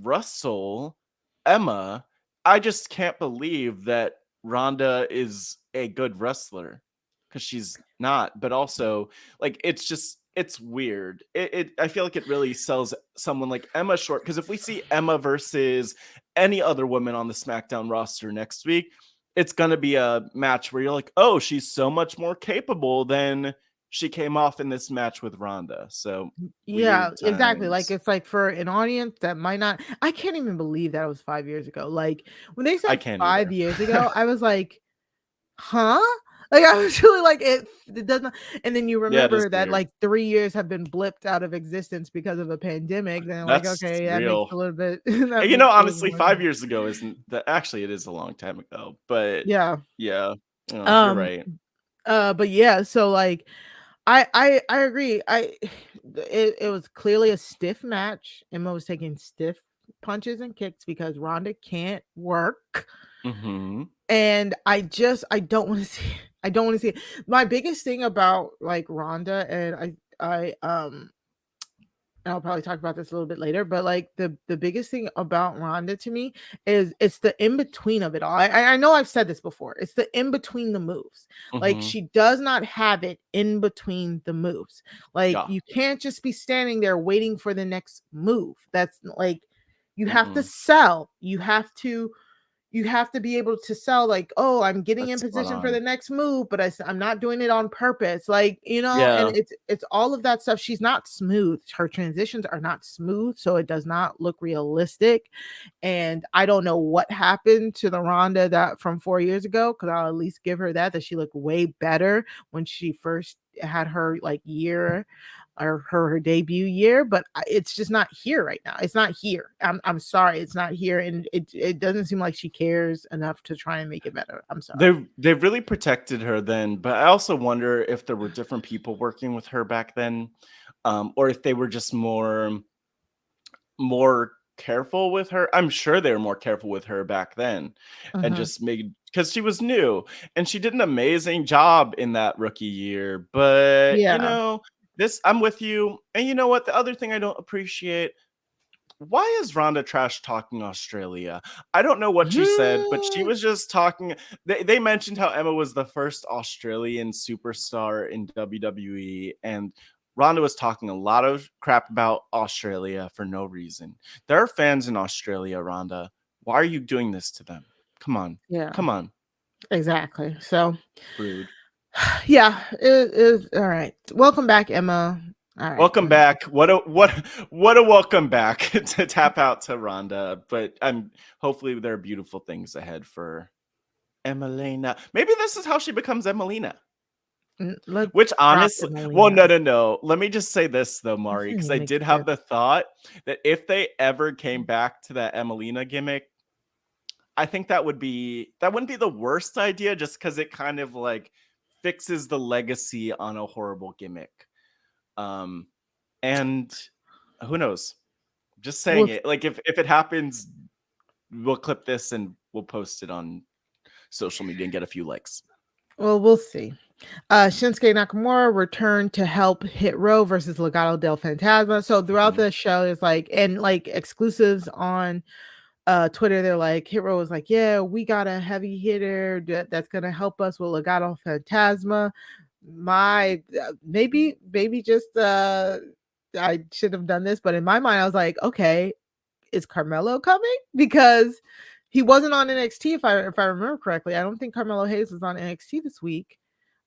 wrestle Emma, I just can't believe that Ronda is a good wrestler because she's not, but also like, it's weird. I feel like it really sells someone like Emma short. Because if we see Emma versus any other woman on the SmackDown roster next week, it's going to be a match where you're like, oh, she's so much more capable than she came off in this match with Ronda. So yeah, exactly. Like it's like for an audience that might not, I can't even believe that it was 5 years ago. Like when they said 5 years ago, I was like, huh? Like I was really like it doesn't. And then you remember that like 3 years have been blipped out of existence because of a pandemic. Then like, okay, that makes a little bit. You know, honestly, 5 years ago isn't that actually it is a long time ago, but yeah, you're right. But yeah, so like I agree. It was clearly a stiff match. Emma was taking stiff punches and kicks because Ronda can't work. And I don't want to see it. I don't want to see it. My biggest thing about like Ronda, and I'll probably talk about this a little bit later, but like the biggest thing about Ronda to me is it's the in between of it all. I know I've said this before. It's the in between the moves. Like she does not have it in between the moves. Like you can't just be standing there waiting for the next move. That's like you have to sell. You have to be able to sell like, oh, I'm getting in position for the next move, but I'm not doing it on purpose. Like, you know, and it's all of that stuff. She's not smooth. Her transitions are not smooth. So it does not look realistic. And I don't know what happened to the Ronda that from 4 years ago, because I'll at least give her that she looked way better when she first had her like year her debut year, but it's just not here right now. It's not here. I'm sorry, it's not here, and it doesn't seem like she cares enough to try and make it better. I'm sorry. They really protected her then, but I also wonder if there were different people working with her back then, or if they were just more careful with her. I'm sure they were more careful with her back then, and just made, because she was new and she did an amazing job in that rookie year. But you know, I'm with you. And you know what? The other thing I don't appreciate, why is Ronda trash talking Australia? I don't know what she said, but she was just talking. They mentioned how Emma was the first Australian superstar in WWE, and Ronda was talking a lot of crap about Australia for no reason. There are fans in Australia, Ronda. Why are you doing this to them? Come on. Yeah. Come on. Exactly. So rude. Yeah, it is all right. Welcome back, Emma. All right. Welcome back. What a welcome back to tap out to Ronda. But hopefully there are beautiful things ahead for Emelina. Maybe this is how she becomes Emelina. Which honestly, well, no. Let me just say this though, Mari, because I did have the thought that if they ever came back to that Emelina gimmick, I think that wouldn't be the worst idea, just because it kind of like fixes the legacy on a horrible gimmick. And who knows? Just saying it. Like if it happens, we'll clip this and we'll post it on social media and get a few likes. Well, we'll see. Shinsuke Nakamura returned to help Hit Row versus Legado del Fantasma. So throughout the show, there's like exclusives on Twitter. They're like, Hit Row was like, yeah, we got a heavy hitter that's gonna help us with Legado Fantasma. Maybe just I should have done this, but in my mind I was like, okay, is Carmelo coming? Because he wasn't on NXT if I remember correctly. I don't think Carmelo Hayes was on NXT this week.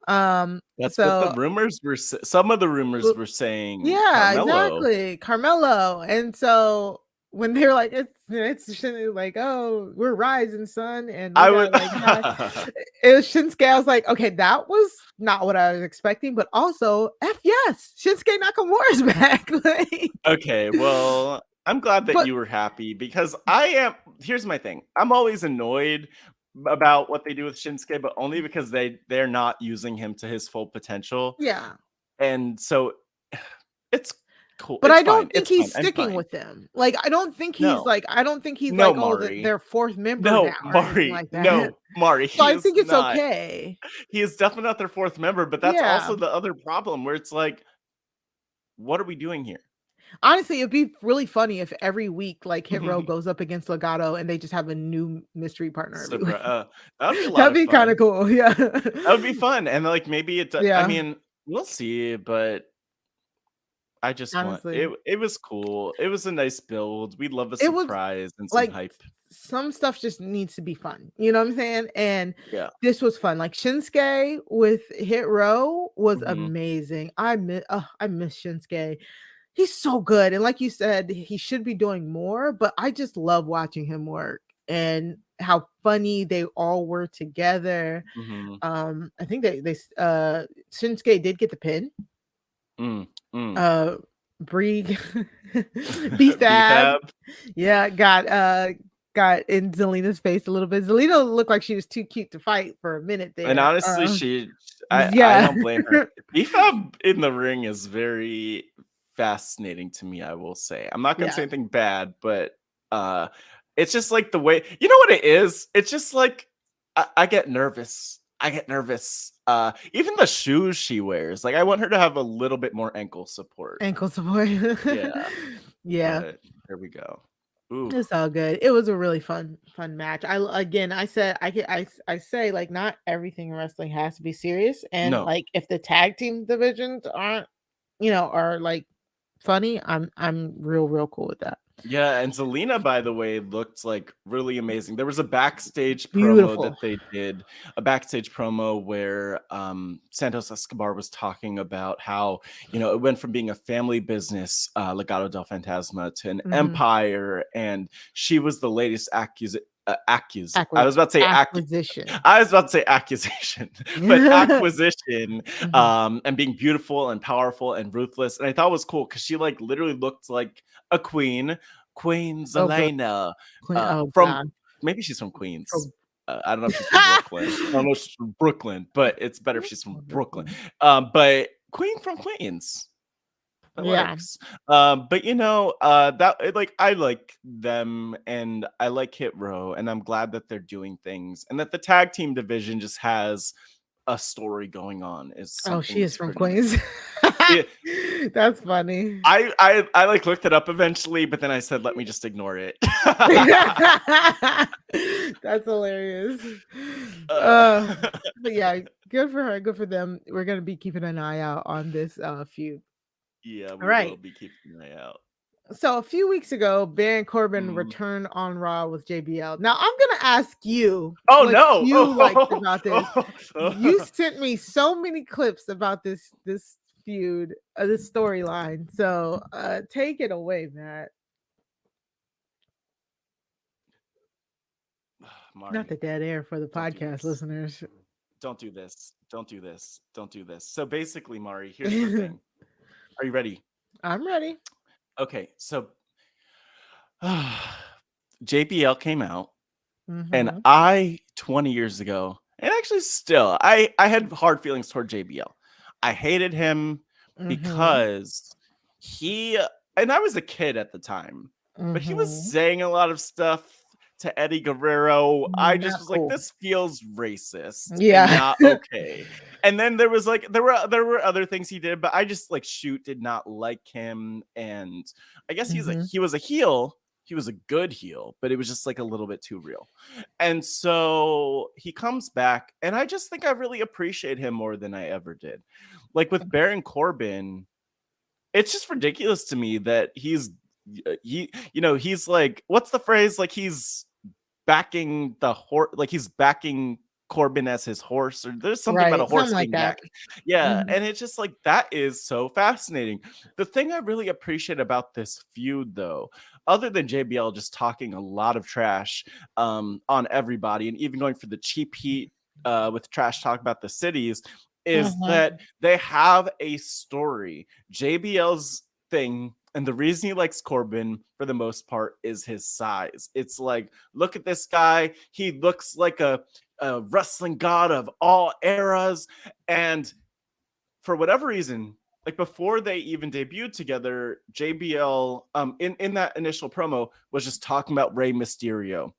That's what the rumors were. Some of the rumors were saying, yeah, exactly, Carmelo. And so when they're like, it's like, oh, we're rising, son, and it was Shinsuke. I was like, okay, that was not what I was expecting, but also, yes, Shinsuke Nakamura's back. Okay, well, I'm glad that you were happy, because here's my thing. I'm always annoyed about what they do with Shinsuke, but only because they're not using him to his full potential. Yeah. And so it's cool. But I don't think he's sticking with them. Like, I don't think he's like, their fourth member now. Mari, like that. No, Mari. So I think it's okay. He is definitely not their fourth member, but that's also the other problem, where it's like, what are we doing here? Honestly, it'd be really funny if every week like Hit Row goes up against Legado and they just have a new mystery partner. That'd be kind of cool. Yeah, that would be fun. And like maybe it. Yeah. I mean, we'll see, but I just honestly want it was cool. It was a nice build. We love a surprise and some hype. Some stuff just needs to be fun. You know what I'm saying? And this was fun. Like Shinsuke with Hit Row was amazing. I miss Shinsuke. He's so good. And like you said, he should be doing more, but I just love watching him work and how funny they all were together. I think they Shinsuke did get the pin. Brie B-Fab. Yeah, got in Zelina's face a little bit. Zelina looked like she was too cute to fight for a minute there. And honestly, I don't blame her. B-Fab in the ring is very fascinating to me, I will say. I'm not gonna say anything bad, but it's just like the way, you know what it is? It's just like I get nervous. Even the shoes she wears, like I want her to have a little bit more ankle support. Yeah. There we go. Ooh. It's all good. It was a really fun match. I say like not everything in wrestling has to be serious, and like if the tag team divisions aren't, are like funny, I'm real cool with that. Yeah, and Zelina, by the way, looked like really amazing. There was a backstage promo that they did, where Santos Escobar was talking about how, it went from being a family business, Legado del Fantasma, to an empire, and she was the latest I was about to say acquisition. I was about to say accusation, but acquisition, and being beautiful and powerful and ruthless. And I thought it was cool because she like literally looked like a queen, Zelina, from maybe she's from Queens. I don't know if she's from Brooklyn. I don't know if she's from Brooklyn, but it's better if she's from Brooklyn. But Queen from Queens. That works. But you know, that like I like them and I like Hit Row, and I'm glad that they're doing things and that the tag team division just has a story going on. She is from Queens. That's funny. I like looked it up eventually, but then I said, let me just ignore it. That's hilarious. But yeah, good for her. Good for them. We're gonna be keeping an eye out on this feud. Yeah, we will be keeping an eye out. So a few weeks ago, Baron Corbin returned on Raw with JBL. Now I'm gonna ask you. You liked about this? You sent me so many clips about this feud, this storyline. So take it away, Matt. Not the dead air for the podcast listeners. Don't do this. So basically, Mari, here's the thing. Are you ready? I'm ready. Okay, so JBL came out, and I 20 years ago, and actually still, I had hard feelings toward JBL. I hated him because and I was a kid at the time, but he was saying a lot of stuff to Eddie Guerrero. I just was like, this feels racist. Yeah. And not okay. And then there was like there were other things he did, but I just like did not like him. And I guess he was a heel. He was a good heel, but it was just like a little bit too real. And so he comes back, and I just think I really appreciate him more than I ever did. Like with Baron Corbin, it's just ridiculous to me that he's like, what's the phrase? Like he's backing the horse, like he's backing Corbin as his horse, or there's something about a horse being back. Yeah. And it's just like, that is so fascinating. The thing I really appreciate about this feud, though, other than JBL just talking a lot of trash on everybody, and even going for the cheap heat with trash talk about the cities, is that they have a story. JBL's thing, and the reason he likes Corbin for the most part, is his size. It's like, look at this guy. He looks like a wrestling god of all eras. And for whatever reason, like before they even debuted together, JBL in that initial promo was just talking about Rey Mysterio.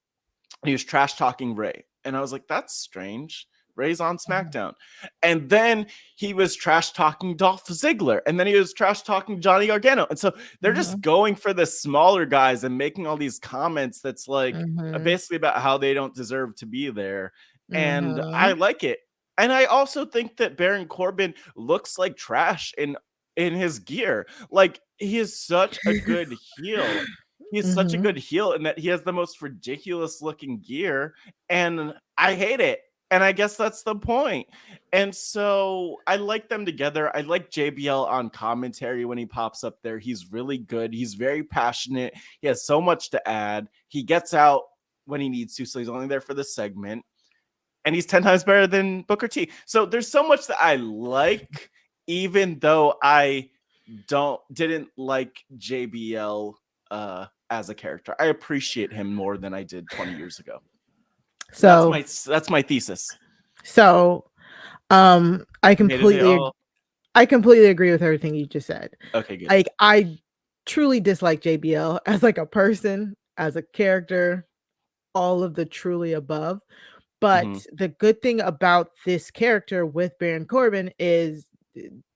He was trash talking Rey. And I was like, that's strange. Ray's on SmackDown. And then he was trash talking Dolph Ziggler. And then he was trash talking Johnny Gargano. And so they're just going for the smaller guys and making all these comments that's like basically about how they don't deserve to be there. And I like it. And I also think that Baron Corbin looks like trash in his gear. Like, he is such a good heel. He's such a good heel in that he has the most ridiculous looking gear. And I hate it. And I guess that's the point. And so I like them together. I like JBL on commentary when he pops up there. He's really good. He's very passionate. He has so much to add. He gets out when he needs to, so he's only there for the segment. And he's 10 times better than Booker T. So there's so much that I like, even though I didn't like JBL as a character. I appreciate him more than I did 20 years ago. So that's my thesis. So I completely agree with everything you just said. Okay, good. Like, I truly dislike JBL as like a person, as a character, all of the truly above. But the good thing about this character with Baron Corbin is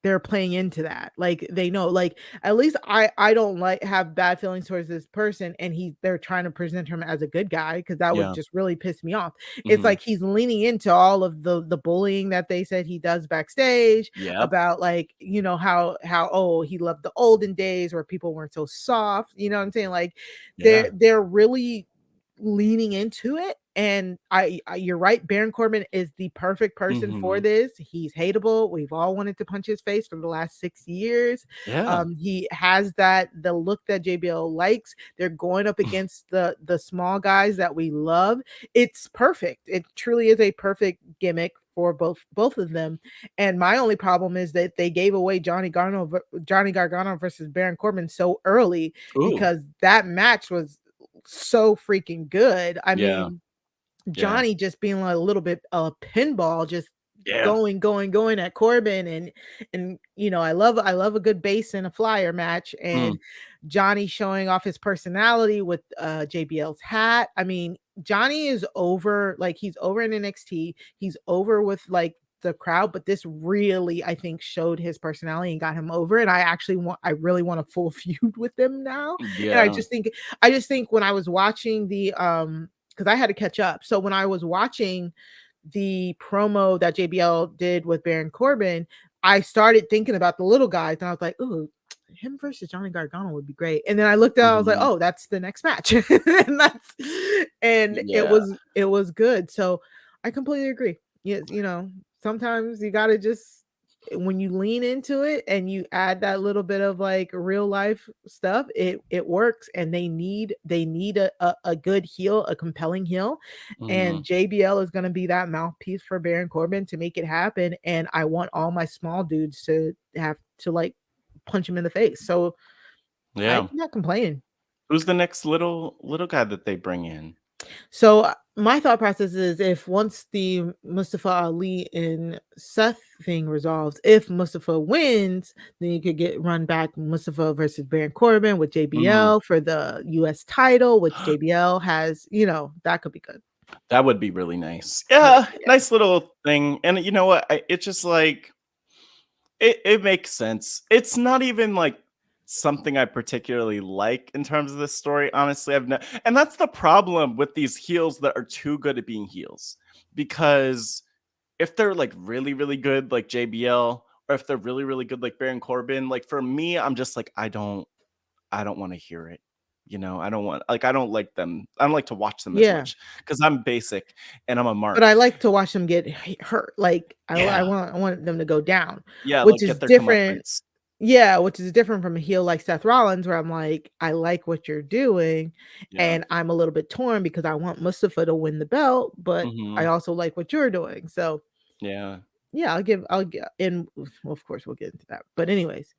they're playing into that. Like, they know, like, at least I don't have bad feelings towards this person, and they're trying to present him as a good guy, because that would just really piss me off. It's like he's leaning into all of the bullying that they said he does backstage about, like, you know, how he loved the olden days where people weren't so soft, you know what I'm saying? Like, they're really leaning into it. And you're right, Baron Corbin is the perfect person for this. He's hateable. We've all wanted to punch his face for the last 6 years. He has the look that JBL likes. They're going up against the small guys that we love. It's perfect. It truly is a perfect gimmick for both of them. And my only problem is that they gave away Johnny Gargano versus Baron Corbin so early. Because that match was so freaking good. I mean, Johnny just being like a little bit pinball, just going at Corbin, and I love a good base and a flyer match, and Johnny showing off his personality with JBL's hat. I mean, Johnny is over, like he's over in NXT, he's over with like the crowd, but this really, I think, showed his personality and got him over. And I really want a full feud with him now. And I just think when I was watching the because I had to catch up. So when I was watching the promo that JBL did with Baron Corbin, I started thinking about the little guys, and I was like, "Ooh, him versus Johnny Gargano would be great." And then I looked at, I was like, "Oh, that's the next match," and it was good. So I completely agree. Yes, sometimes you gotta just, when you lean into it and you add that little bit of like real life stuff, it works. And they need a good heel, a compelling heel. And JBL is going to be that mouthpiece for Baron Corbin to make it happen. And I want all my small dudes to have to like punch him in the face. So I'm not complaining. Who's the next little guy that they bring in? So my thought process is, if once the Mustafa Ali and Seth thing resolves, if Mustafa wins, then you could run back Mustafa versus Baron Corbin with JBL for the US title, which JBL has, that could be good. That would be really nice. Yeah. Nice little thing. And you know what? It's just like, it makes sense. It's not even like something I particularly like in terms of this story. Honestly, and that's the problem with these heels that are too good at being heels. Because if they're like really, really good, like JBL, or if they're really, really good, like Baron Corbin, like for me, I'm just like, I don't want to hear it. I don't like them. I don't like to watch them as much because I'm basic and I'm a mark. But I like to watch them get hurt. Like I want them to go down. Yeah, which like is different. Yeah, which is different from a heel like Seth Rollins, where I'm like, I like what you're doing, and I'm a little bit torn because I want Mustafa to win the belt, but I also like what you're doing. So I'll get, and of course we'll get into that. But anyways,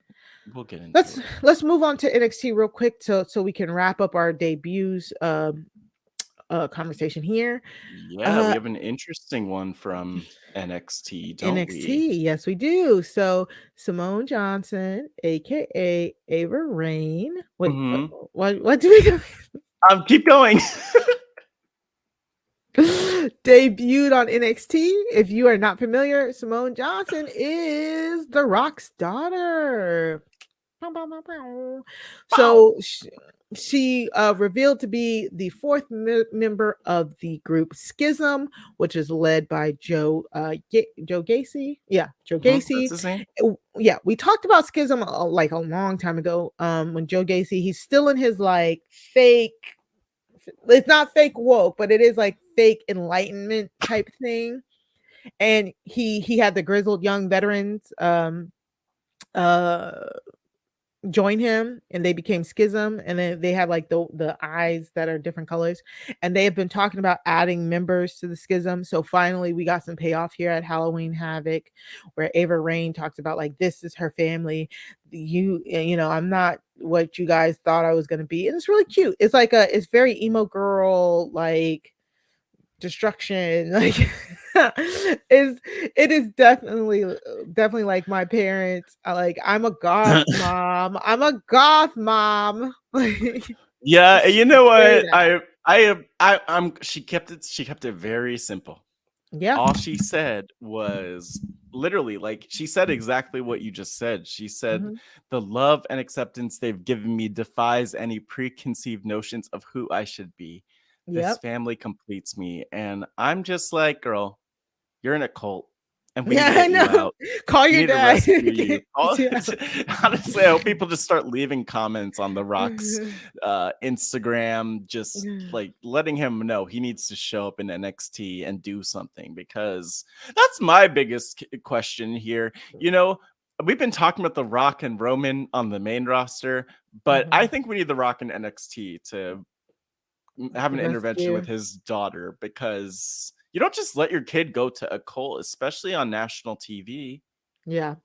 we'll get into let's move on to NXT real quick so we can wrap up our debuts conversation here. We have an interesting one from NXT, don't we? Yes, we do. So Simone Johnson, aka Ava Raine. Wait, what do we do? Keep going. Debuted on NXT. If you are not familiar, Simone Johnson is The Rock's daughter. So she revealed to be the fourth member of the group Schism, which is led by Joe Gacy. Yeah, Joe Gacy. That's his name? Yeah, we talked about Schism like a long time ago. When Joe Gacy, he's still in his like fake. It's not fake woke, but it is like fake enlightenment type thing. And he had the grizzled young veterans join him, and they became Schism, and then they have like the eyes that are different colors, and they have been talking about adding members to the Schism. So finally we got some payoff here at Halloween Havoc, where Ava Raine talks about like, this is her family. I'm not what you guys thought I was going to be. And it's really cute. It's like it's very emo girl, like destruction, like it is definitely like my parents. I'm a goth mom. Yeah, you know what? She kept it very simple. Yeah. All she said was literally, like, she said exactly what you just said. She said, the love and acceptance they've given me defies any preconceived notions of who I should be. This family completes me. And I'm just like, girl, you're in a cult. and we need to get you out. Call your dad. You. Honestly, I hope people just start leaving comments on The Rock's Instagram, just like letting him know he needs to show up in NXT and do something, because that's my biggest question here. You know, we've been talking about The Rock and Roman on the main roster, but I think we need The Rock in NXT to have an intervention with his daughter, because you don't just let your kid go to a cult, especially on national TV. Yeah.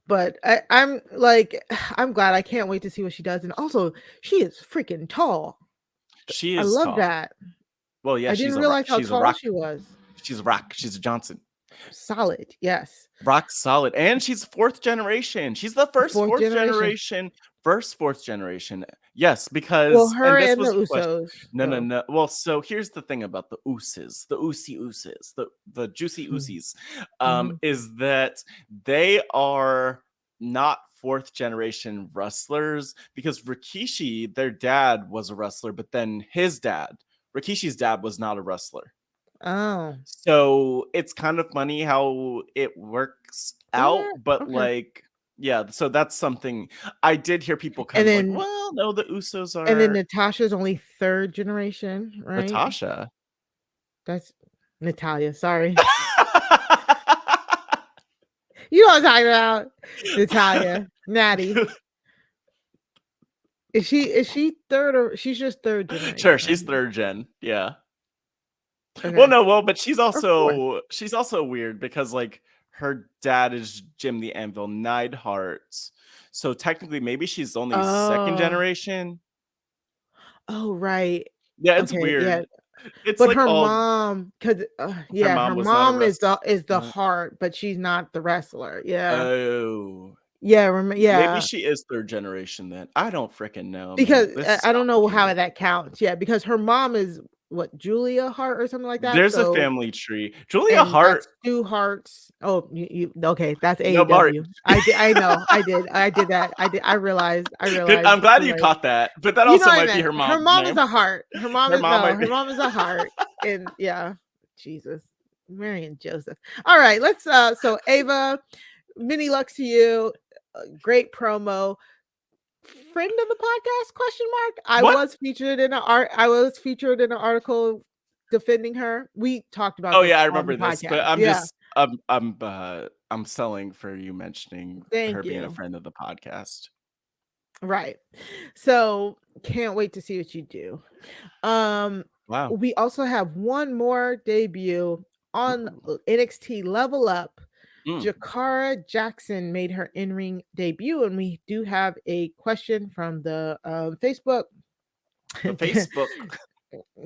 But I'm glad. I can't wait to see what she does. And also, she is freaking tall. She is I love tall. that. Well, yeah, I didn't realize how tall she was. She's a Rock. She's a Johnson. Solid, yes. Rock solid. And she's fourth generation. She's the first fourth generation. Yes, because her and the Usos. No. Well, so here's the thing about the Uces, the Uces, the juicy Uceys, is that they are not fourth generation wrestlers, because Rikishi, their dad, was a wrestler, but then Rikishi's dad was not a wrestler. Oh, so it's kind of funny how it works out, but so that's something I did hear people kind of like, well, no, the Usos are. And then Natasha's only third generation, right? Natasha. That's Natalia. Sorry. You know what I'm talking about, Natalia, Natty. Is she third, or she's just third generation? Sure, she's third gen. Yeah. Okay. But she's also weird, because like her dad is Jim the Anvil Neidhart, so technically maybe she's only second generation. Oh, right. Yeah, it's weird. Yeah. It's but like her mom, because her mom is the Mm. heart, but she's not the wrestler. Yeah. Oh. Yeah, Maybe she is third generation then. I don't freaking know. Because I don't know how that counts. Yeah, because her mom is what, Julia Hart or something like that. There's a family tree. Julia Hart. Stu Hart's. Oh, okay. That's AEW. I know. I did that. I realized. I'm glad you caught that. But that also might be her mom. Her mom is a heart. Her mom is a heart. And yeah, Jesus, Mary and Joseph. All right, let's. So Ava, many lucks to you. Great promo. Friend of the podcast? Question mark. I was featured in an article defending her. We talked about. Oh yeah, I remember this. But I'm selling for you mentioning her being a friend of the podcast. Right. So can't wait to see what you do. Wow. We also have one more debut on NXT Level Up. Jakara Jackson made her in-ring debut, and we do have a question from the Facebook.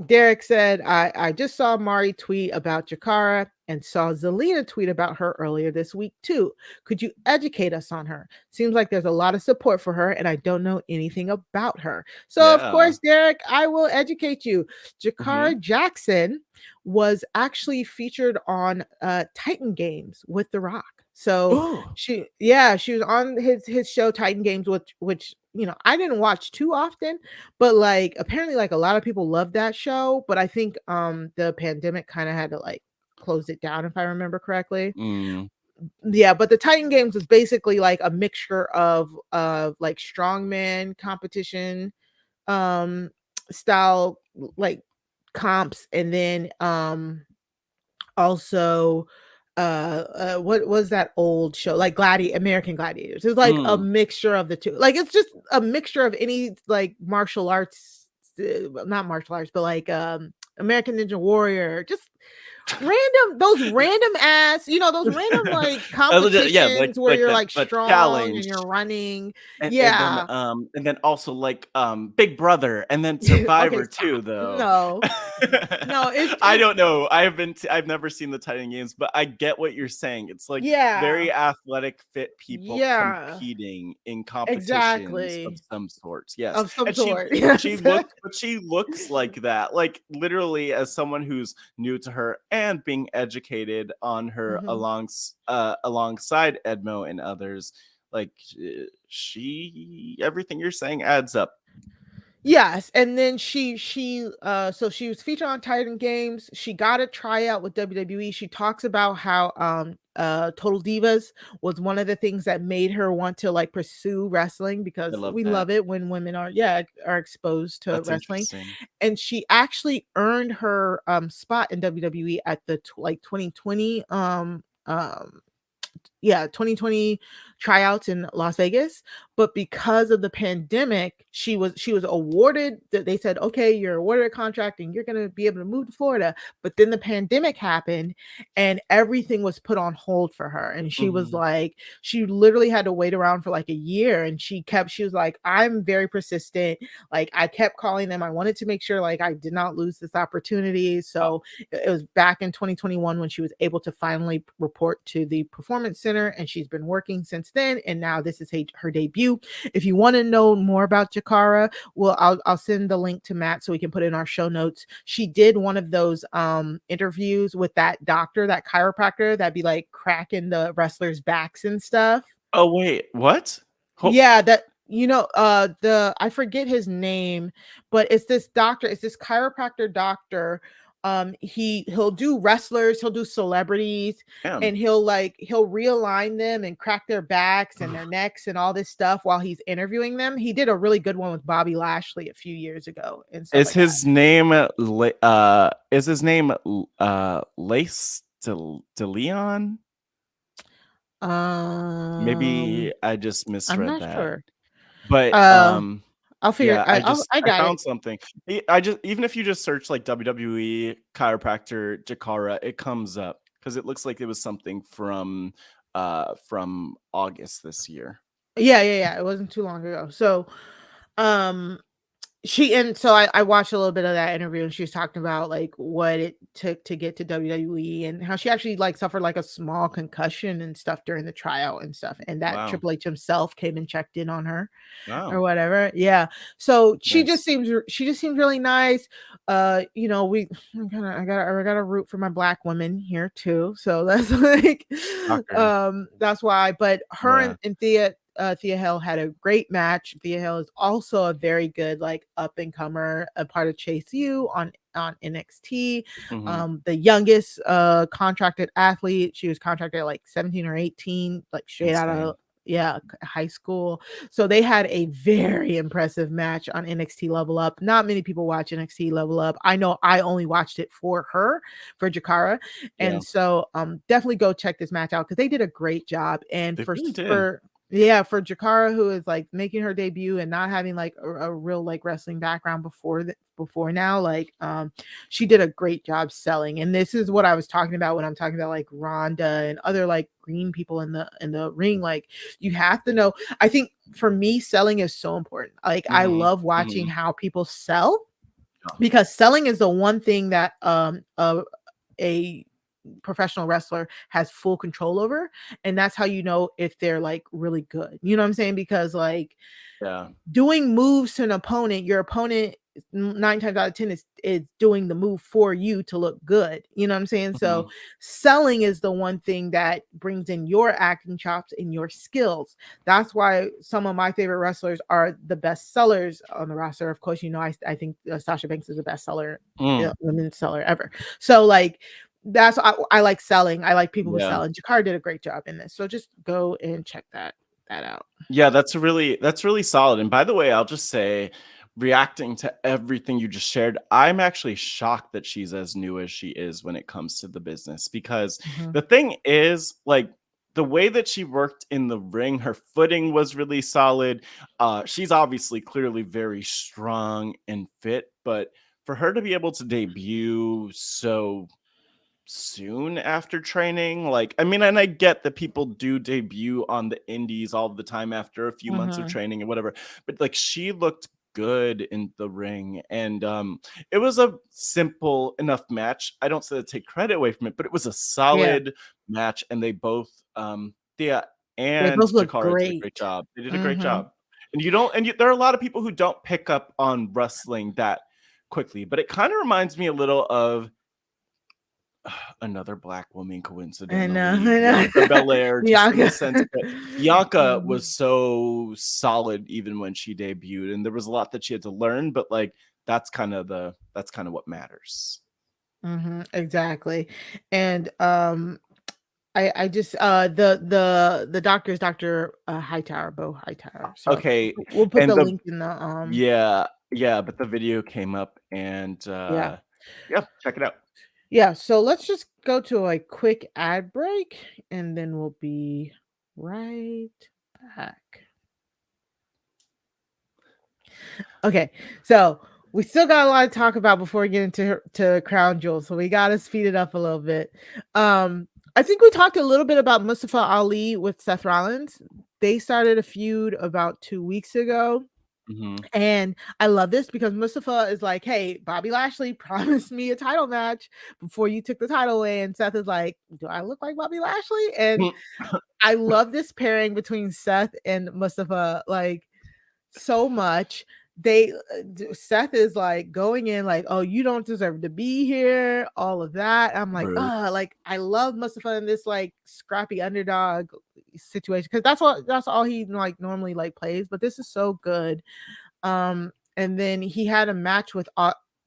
Derek said, I just saw Mari tweet about Jakara and saw Zelina tweet about her earlier this week too. Could you educate us on her? Seems like there's a lot of support for her, and I don't know anything about her. So of course, Derek, I will educate you. Jakara Jackson was actually featured on Titan Games with The Rock. So she was on his show Titan Games, which I didn't watch too often, but like apparently like a lot of people love that show. But I think the pandemic kind of had to like close it down, if I remember correctly. Yeah, but the Titan Games was basically like a mixture of like strongman competition style like comps, and then also what was that old show, like American Gladiators. It's like a mixture of the two. Like it's just a mixture of any like martial arts, not martial arts, but like American Ninja Warrior, just those random like competitions where you're like strong challenge. And you're running, and then also like Big Brother, and then Survivor too, though. No, I don't know. I've never seen the Titan Games, but I get what you're saying. It's like very athletic, fit people competing in competitions of some sorts. Yes, of some sort. She looks like that. Like literally, as someone who's new to her and being educated on her alongside Edmo and others, like everything you're saying adds up. Yes, and then so she was featured on Titan Games. She got a tryout with WWE. She talks about how Total Divas was one of the things that made her want to like pursue wrestling, because we love it when women are exposed to That's wrestling. interesting. And she actually earned her spot in WWE at the 2020 2020 tryouts in Las Vegas. But because of the pandemic, she was awarded that. They said, okay, you're awarded a contract and you're going to be able to move to Florida. But then the pandemic happened and everything was put on hold for her. And she was like, she literally had to wait around for like a year. And she was like, I'm very persistent. Like, I kept calling them. I wanted to make sure like I did not lose this opportunity. So it was back in 2021 when she was able to finally report to the Performance Center, and she's been working since then. And now this is her debut. If you want to know more about Jakara, well, I'll send the link to Matt so we can put it in our show notes. She did one of those interviews with that doctor, that chiropractor that be like cracking the wrestlers' backs and stuff. Oh wait, what? Yeah, that I forget his name, but it's this doctor, it's this chiropractor doctor. He'll do wrestlers, he'll do celebrities, and he'll realign them and crack their backs and their necks and all this stuff while he's interviewing them. He did a really good one with Bobby Lashley a few years ago. And is his name Lace DeLeon? Maybe I just misread I'm not that. sure. But I'll figure. I found something. Even if you just search like WWE chiropractor Jakara, it comes up because it looks like it was something from August this year. Yeah. It wasn't too long ago. So, I watched a little bit of that interview, and she was talking about like what it took to get to WWE and how she actually like suffered like a small concussion and stuff during the tryout and stuff, and that Triple H himself came and checked in on her or whatever. Yeah. So she just seems really nice. I gotta root for my Black women here too. So that's like that's why. But her and Thea Hale had a great match. Thea Hale is also a very good like up and comer, a part of Chase U on NXT. The youngest contracted athlete. She was contracted at like 17 or 18, like straight out of high school. So they had a very impressive match on NXT Level Up. Not many people watch NXT Level Up. I know I only watched it for Jakara. And so definitely go check this match out because they did a great job. And for Jakara, who is like making her debut and not having like a real like wrestling background before now, like she did a great job selling. And this is what I was talking about when I'm talking about like Rhonda and other like green people in the ring. Like, you have to know. I think for me, selling is so important. Like I love watching how people sell, because selling is the one thing that a professional wrestler has full control over, and that's how you know if they're like really good. You know what I'm saying? Because like doing moves to an opponent, your opponent 9 times out of 10 is doing the move for you to look good. You know what I'm saying? So selling is the one thing that brings in your acting chops and your skills. That's why some of my favorite wrestlers are the best sellers on the roster. Of course, you know, I think Sasha Banks is the best seller, women's seller ever. So like that's I like selling. I like people who sell, and Jakara did a great job in this. So just go and check that out. Yeah, that's really solid. And by the way, I'll just say, reacting to everything you just shared, I'm actually shocked that she's as new as she is when it comes to the business, because the thing is, like, the way that she worked in the ring, her footing was really solid. She's obviously clearly very strong and fit, but for her to be able to debut so soon after training, like, I mean, and I get that people do debut on the indies all the time after a few months of training and whatever, but like she looked good in the ring, and it was a simple enough match. I don't say to take credit away from it, but it was a solid match, and they both Thea and Jakara did a great job. They did a great job. And there are a lot of people who don't pick up on wrestling that quickly, but it kind of reminds me a little of another black woman, coincidentally. Bianca Belair, just in the sense that Bianca was so solid even when she debuted, and there was a lot that she had to learn, but like that's kind of what matters. Exactly. And I just the doctor is Dr. Hightower, Bo Hightower. So Okay, we'll put and the link in the yeah, but the video came up, and yeah, check it out. Yeah, so let's just go to a quick ad break and then we'll be right back. Okay, so we still got a lot to talk about before we get into Crown Jewel, so we got to speed it up a little bit. I think we talked a little bit about Mustafa Ali with Seth Rollins. They started a feud about 2 weeks ago. And I love this because Mustafa is like, hey, Bobby Lashley promised me a title match before you took the title away. And Seth is like, do I look like Bobby Lashley? And I love this pairing between Seth and Mustafa, like, so much. Seth is like going in like, oh, you don't deserve to be here, all of that. I'm like, like I love Mustafa in this like scrappy underdog situation because that's all he like normally like plays, but this is so good. And then he had a match with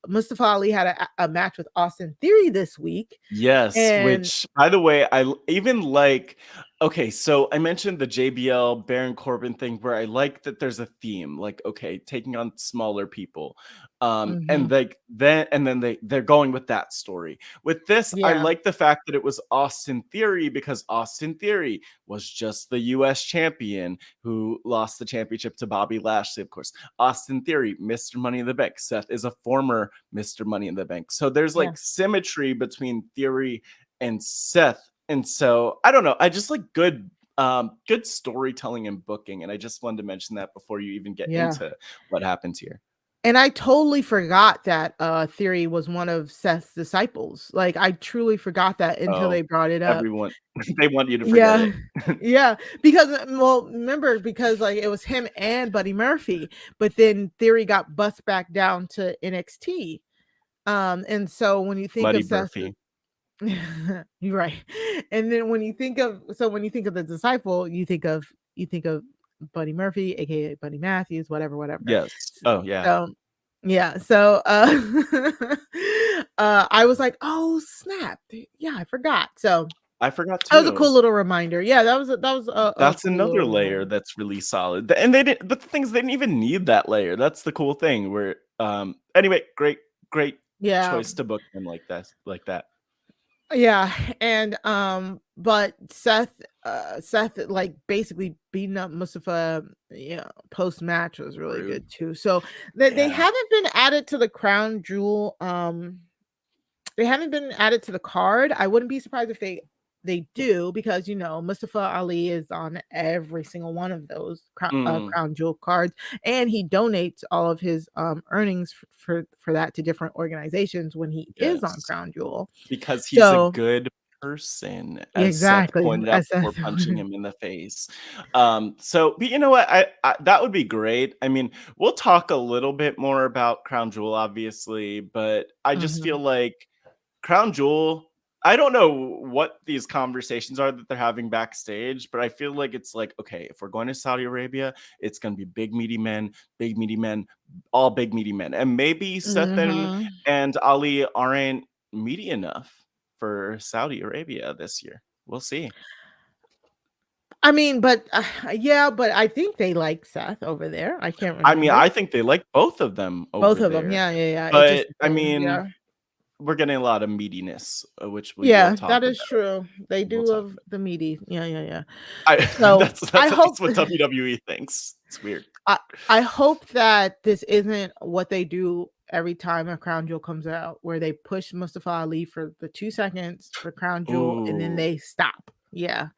Mustafa Ali had a match with Austin Theory this week. Yes, which, by the way, I even like. Okay, so I mentioned the JBL Baron Corbin thing where I like that there's a theme, like, okay, taking on smaller people. And like then they're going with that story. With this, I like the fact that it was Austin Theory because Austin Theory was just the US champion who lost the championship to Bobby Lashley, of course. Austin Theory, Mr. Money in the Bank. Seth is a former Mr. Money in the Bank. So there's like symmetry between Theory and Seth. And so I don't know. I just like good storytelling and booking. And I just wanted to mention that before you even get into what happens here. And I totally forgot that Theory was one of Seth's disciples. Like I truly forgot that until they brought it up. Everyone, they want you to forget it. Because remember, because like it was him and Buddy Murphy, but then Theory got bussed back down to NXT. And so when you think Buddy of Seth, Murphy. you're right. And then when you think of the disciple, you think of Buddy Murphy, aka Buddy Matthews, whatever. Yes. Oh yeah. So yeah. So I was like, oh snap. Yeah, I forgot. So I forgot too. That was a cool little reminder. Yeah, that's cool another layer that's really solid. And they didn't, but the things they didn't even need that layer. That's the cool thing. Where anyway, great choice to book them like that. Yeah, and but Seth like basically beating up Mustafa, post match was really good too. So they haven't been added to the Crown Jewel. They haven't been added to the card. I wouldn't be surprised if they do because Mustafa Ali is on every single one of those Crown Jewel cards, and he donates all of his earnings for that to different organizations when he is on Crown Jewel because he's a good person, as Seth pointed out before punching him in the face. So, but you know what? I that would be great. I mean, we'll talk a little bit more about Crown Jewel, obviously, but I just feel like Crown Jewel. I don't know what these conversations are that they're having backstage, but I feel like it's like, okay, if we're going to Saudi Arabia, it's going to be big, meaty men, all big, meaty men. And maybe Seth and Ali aren't meaty enough for Saudi Arabia this year. We'll see. I mean, but but I think they like Seth over there. I can't remember. I mean, I think they like both of them over there. Them. Yeah. But I mean... We're getting a lot of meatiness, which we will talk that is about. True. They do love the meaty. Yeah. So that's what WWE thinks. It's weird. I hope that this isn't what they do every time a Crown Jewel comes out, where they push Mustafa Ali for the 2 seconds for Crown Jewel and then they stop. Yeah.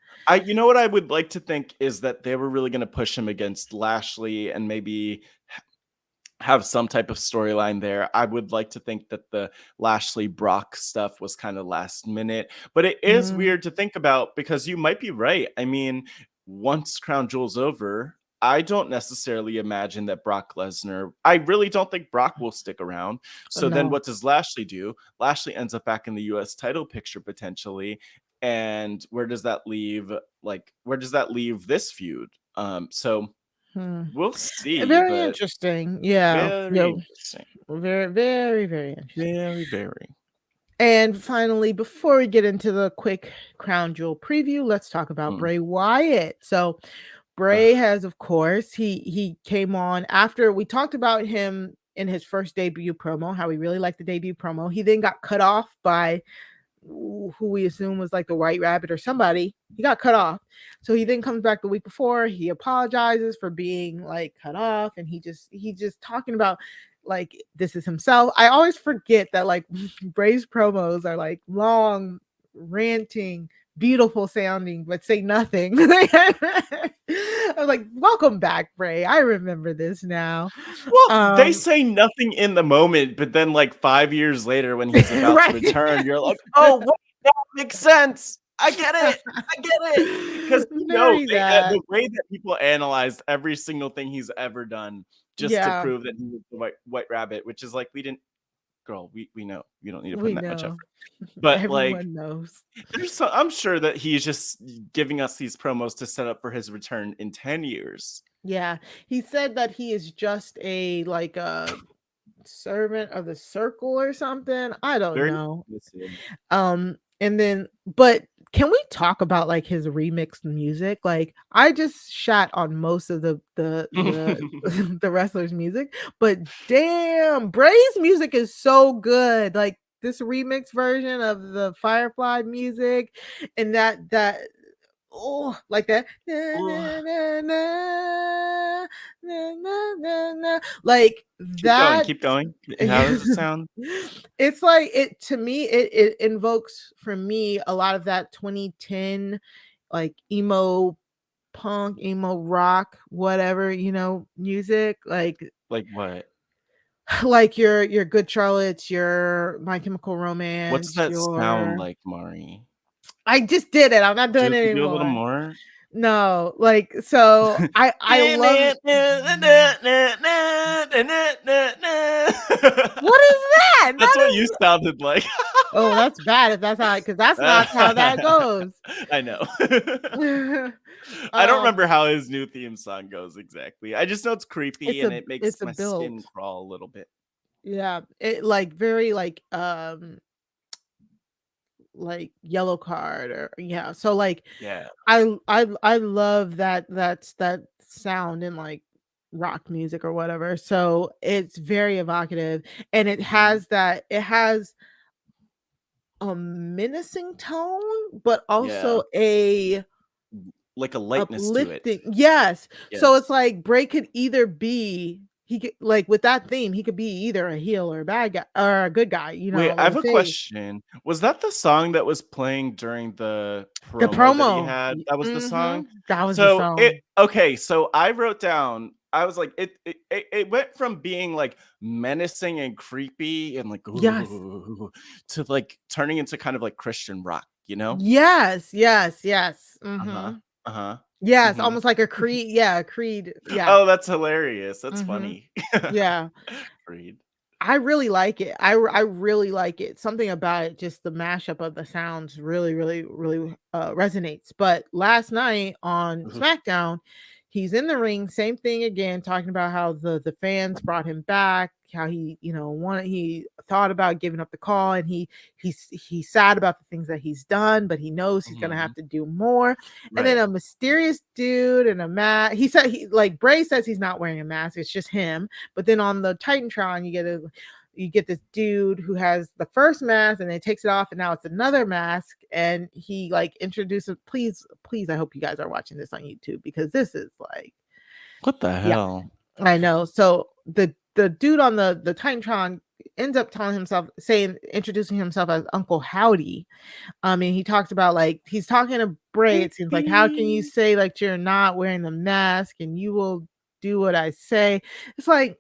You know what I would like to think is that they were really going to push him against Lashley and maybe have some type of storyline there. I would like to think that the Lashley Brock stuff was kind of last minute, but it is weird to think about because you might be right. I mean, once Crown Jewel's over, I don't necessarily imagine that Brock Lesnar, I really don't think Brock will stick around. So then what does Lashley do? Lashley ends up back in the US title picture potentially. And where does that leave this feud? So we'll see. Very interesting. Yeah. Very interesting. Very, very, very interesting. Very, very. And finally, before we get into the quick Crown Jewel preview, let's talk about Bray Wyatt. So Bray has, of course, he came on after we talked about him in his first debut promo, how we really liked the debut promo. He then got cut off by who we assume was like the White Rabbit or somebody. He got cut off. So he then comes back the week before. He apologizes for being like cut off, and he just talking about like this is himself. I always forget that like Bray's promos are like long, ranting, beautiful sounding, but say nothing. I was like, welcome back, Bray. I remember this now. Well, they say nothing in the moment, but then like 5 years later when he's about to return, you're like, oh, wait, that makes sense. I get it. Because the way that people analyzed every single thing he's ever done just to prove that he was the White Rabbit, which is like, we know you don't need to put in that much effort. But everyone knows. I'm sure that he's just giving us these promos to set up for his return in 10 years. Yeah, he said that he is just a servant of the circle or something. I don't know. And then, but can we talk about like his remixed music? Like, I just shat on most of the the wrestlers' music, but damn, Bray's music is so good. Like this remix version of the Firefly music, and that like that, like that. Keep going. How does it sound? It's like it to me. It invokes for me a lot of that 2010 like emo punk, emo rock, whatever music. Like what? Like your Good Charlotte's, your My Chemical Romance. What's that sound like, Mari? I just did it. I'm not doing it anymore. Do a little more. No, like so I love What is that? That's what you sounded like. Oh, that's bad if that's how, because that's not how that goes. I know. I don't remember how his new theme song goes exactly. I just know it's creepy and it makes my skin crawl a little bit. Yeah, it like very like Yellow Card or so like I love that sound in like rock music or whatever, so it's very evocative, and it has a menacing tone but also a lightness uplifting to it. Yes. So it's like Bray could either be like with that theme, he could be either a heel or a bad guy or a good guy. Wait, I have a question. Was that the song that was playing during the promo that he had? That was the song. That was the song. Okay, so I wrote down. I was like, it went from being like menacing and creepy and like to like turning into kind of like Christian rock, Yes. Yes, almost like a Creed. Yeah, Creed. Yeah. Oh, that's hilarious. That's funny. Yeah. Creed. I really like it. I really like it. Something about it, just the mashup of the sounds really, really, really resonates. But last night on SmackDown, he's in the ring, same thing again, talking about how the fans brought him back, how he, he thought about giving up the call, and he's sad about the things that he's done, but he knows he's gonna have to do more. Right. And then a mysterious dude in a mask. He said Bray says he's not wearing a mask, it's just him. But then on the Titantron, you get this dude who has the first mask and then takes it off, and now it's another mask, and he like introduces. Please, I hope you guys are watching this on YouTube, because this is like, what the hell? I know. So the dude on the Titantron ends up introducing himself as Uncle Howdy. And he talks about like he's talking to Bray. It seems like, how can you say like you're not wearing the mask and you will do what I say? It's like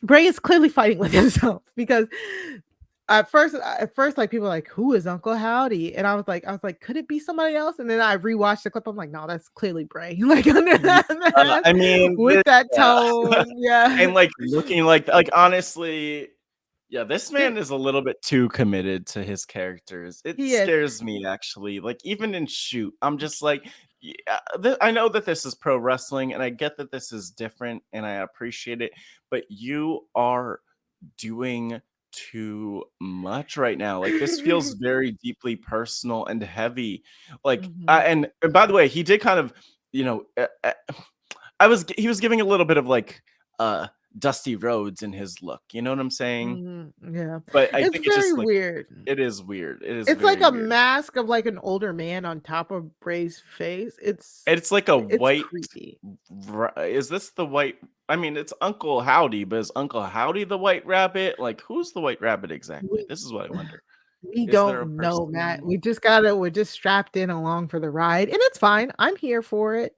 Bray is clearly fighting with himself, because at first, like people were like, who is Uncle Howdy? And I was like, could it be somebody else? And then I rewatched the clip. I'm like, no, that's clearly Bray. Like under that, I mean, with that tone, yeah, and like looking like honestly. Yeah, this man is a little bit too committed to his characters. It scares me, actually. Like, even in Shoot, I'm just like, yeah, I know that this is pro wrestling, and I get that this is different, and I appreciate it, but you are doing too much right now. Like, this feels very deeply personal and heavy. Like, and by the way, he did kind of, you know, he was giving a little bit of like, Dusty Rhodes in his look, you know what I'm saying? Yeah, but I think it's just like weird. It is weird. It's like a mask of like an older man on top of Bray's face. It's like a white. Creepy. Is this the white? I mean, it's Uncle Howdy, but is Uncle Howdy the White Rabbit? Like, who's the White Rabbit exactly? This is what I wonder. We don't know, Matt. We're just strapped in along for the ride, and it's fine. I'm here for it.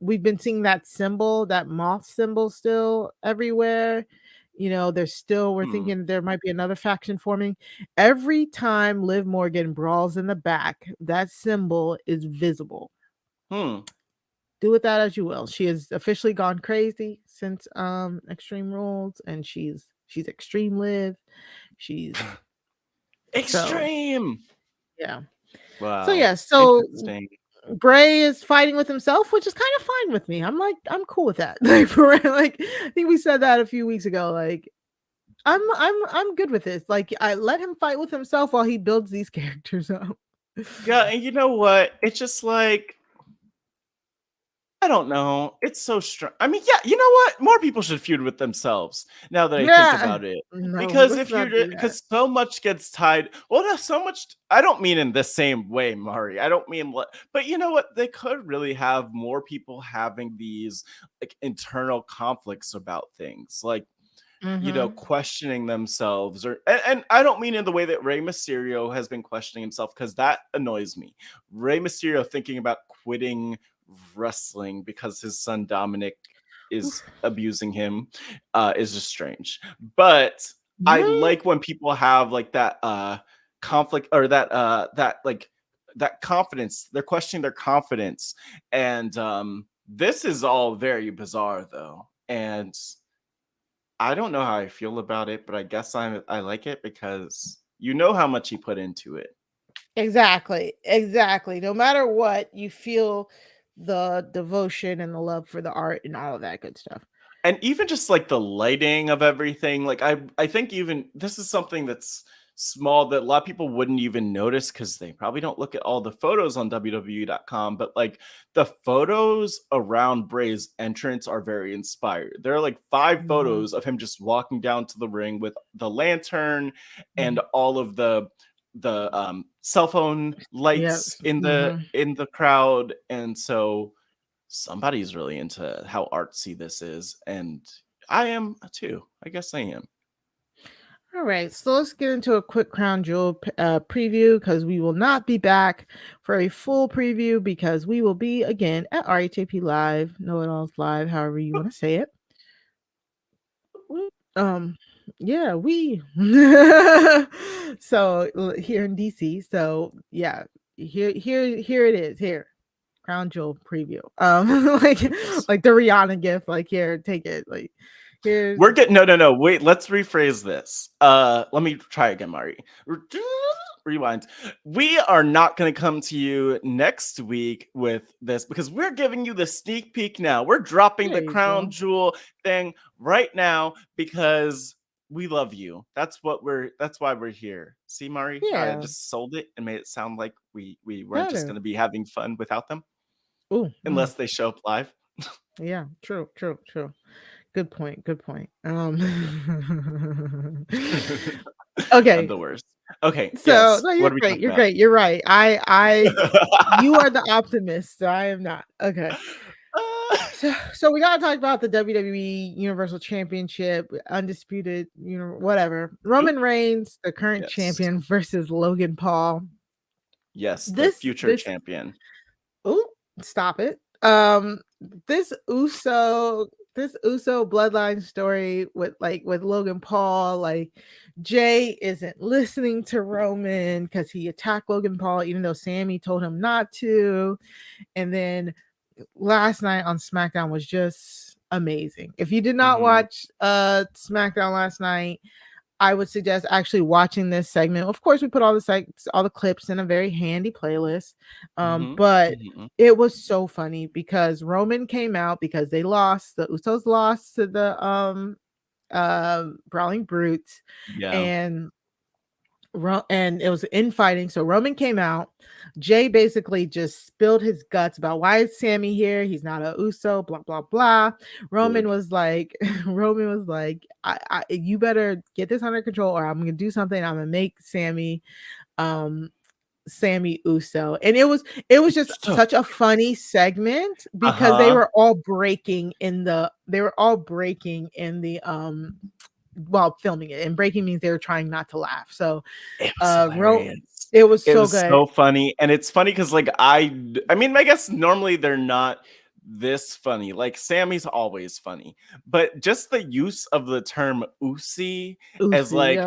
We've been seeing that symbol, that moth symbol, still everywhere. You know, we're thinking there might be another faction forming. Every time Liv Morgan brawls in the back, that symbol is visible. Do with that as you will. She has officially gone crazy since Extreme Rules, and she's Extreme Liv. She's extreme. Yeah. Wow. So yeah, Bray is fighting with himself, which is kind of fine with me. I'm cool with that. Like, I think we said that a few weeks ago. Like, I'm good with this. Like, I let him fight with himself while he builds these characters up. Yeah, and you know what? It's just like, I don't know. It's so strong. I mean, yeah, you know what? More people should feud with themselves now that I think about it. Because because so much gets tied. Well, no, so much. I don't mean in the same way, Mari. I don't mean, but you know what? They could really have more people having these like internal conflicts about things, like you know, questioning themselves, or and I don't mean in the way that Rey Mysterio has been questioning himself, because that annoys me. Rey Mysterio thinking about quitting wrestling because his son Dominic is abusing him is just strange. But I like when people have like that conflict, or that like that confidence. They're questioning their confidence, and this is all very bizarre though, and I don't know how I feel about it, but I guess I like it because you know how much he put into it. Exactly. No matter what, you feel the devotion and the love for the art and all of that good stuff. And even just like the lighting of everything, like I think even this is something that's small that a lot of people wouldn't even notice because they probably don't look at all the photos on WWE.com, but like the photos around Bray's entrance are very inspired. There are like 5 photos of him just walking down to the ring with the lantern and all of the cell phone lights in the crowd, and so somebody's really into how artsy this is, and I am too. I guess I am. All right, so let's get into a quick Crown Jewel preview, because we will not be back for a full preview because we will be again at RHAP Live, Know It All's Live, however you want to say it. Yeah, we so here in DC. So yeah, here it is. Here, Crown Jewel preview. Like the Rihanna gift. Like, here, take it. Like, here. We're getting no. Wait, let's rephrase this. Let me try again, Mari. Rewind. We are not going to come to you next week with this because we're giving you the sneak peek now. We're dropping the Crown Jewel thing right now because we love you. That's why we're here. See, Mari? Yeah. I just sold it and made it sound like we weren't just going to be having fun without them. Ooh, unless they show up live. Yeah, true. Good point. Okay. I'm the worst. Okay. So yes. no, you're great. You're great. You're right. You are the optimist. So I am not. Okay. So we gotta talk about the WWE Universal Championship, undisputed, whatever. Roman Reigns, the current champion, versus Logan Paul. Yes, the future champion. Oh, stop it. This Uso this Uso bloodline story with Logan Paul, like Jay isn't listening to Roman because he attacked Logan Paul even though Sammy told him not to. And then last night on SmackDown was just amazing. If you did not watch SmackDown last night, I would suggest actually watching this segment. Of course, we put all the clips in a very handy playlist. But it was so funny because Roman came out because they lost. The Usos lost to the Brawling Brutes. Yeah. And it was infighting. So Roman came out. Jay basically just spilled his guts about why is Sammy here? He's not a Uso, blah, blah, blah. Roman was like, you better get this under control or I'm going to do something. I'm going to make Sammy Uso. And it was just such a funny segment because they were all breaking in the while filming it, and breaking means they were trying not to laugh. So it was hilarious. It was good. So funny. And it's funny because like I mean, I guess normally they're not this funny. Like Sammy's always funny, but just the use of the term Ucey as like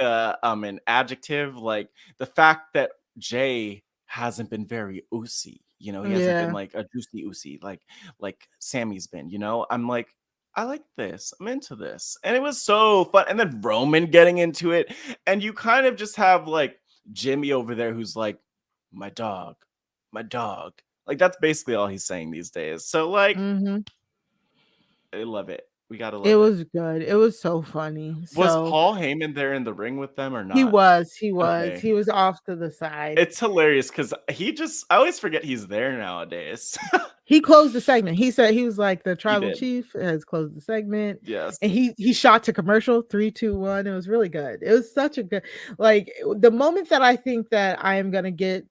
an adjective, like the fact that Jay hasn't been very Ucey, he hasn't been like a juicy Ucey like Sammy's been, I'm like, I like this. I'm into this. And it was so fun. And then Roman getting into it. And you kind of just have like Jimmy over there who's like, my dog. Like that's basically all he's saying these days. So like, I love it. We got to love it. It was good. It was so funny. Was Paul Heyman there in the ring with them or not? He was. Okay. He was off to the side. It's hilarious because I always forget he's there nowadays. He closed the segment. He said he was like the tribal chief has closed the segment. Yes. And he shot to commercial 3, 2, 1. It was really good. It was such a good, like the moment that I think that I am gonna get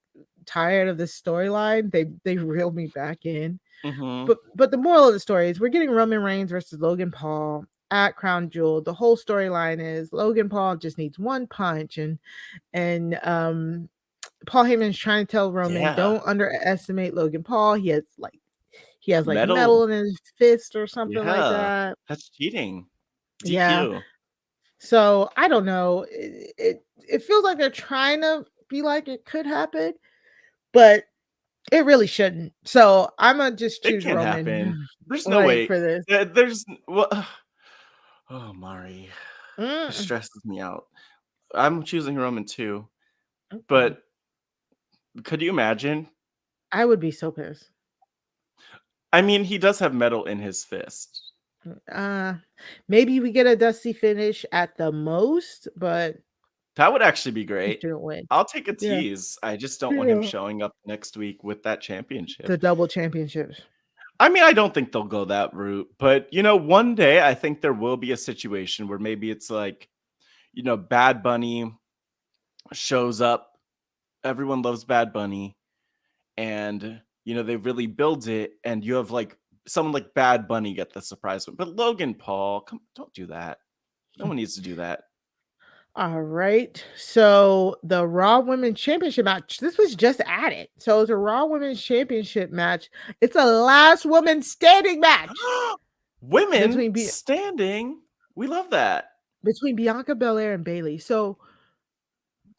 tired of this storyline, they reeled me back in. But the moral of the story is we're getting Roman Reigns versus Logan Paul at Crown Jewel. The whole storyline is Logan Paul just needs one punch, and Paul Heyman's trying to tell Roman don't underestimate Logan Paul. He has metal in his fist or something like that. That's cheating. DQ. Yeah. So I don't know. It feels like they're trying to be like it could happen, but it really shouldn't. So I'm gonna just choose Roman. Happen. There's no way for this. Oh, Mari, it stresses me out. I'm choosing Roman too, but could you imagine? I would be so pissed. I mean, he does have metal in his fist. Maybe we get a dusty finish at the most, but that would actually be great. I'll take a tease. I just don't want him showing up next week with that championship. The double championships. I mean, I don't think they'll go that route, but one day I think there will be a situation where maybe it's like, Bad Bunny shows up. Everyone loves Bad Bunny, and they really build it, and you have like someone like Bad Bunny get the surprise win. But Logan Paul, don't do that. No one needs to do that. All right. So the Raw Women's Championship match. This was just added. So it's a Raw Women's Championship match. It's a last woman standing match. Women standing. We love that. Between Bianca Belair and Bayley. So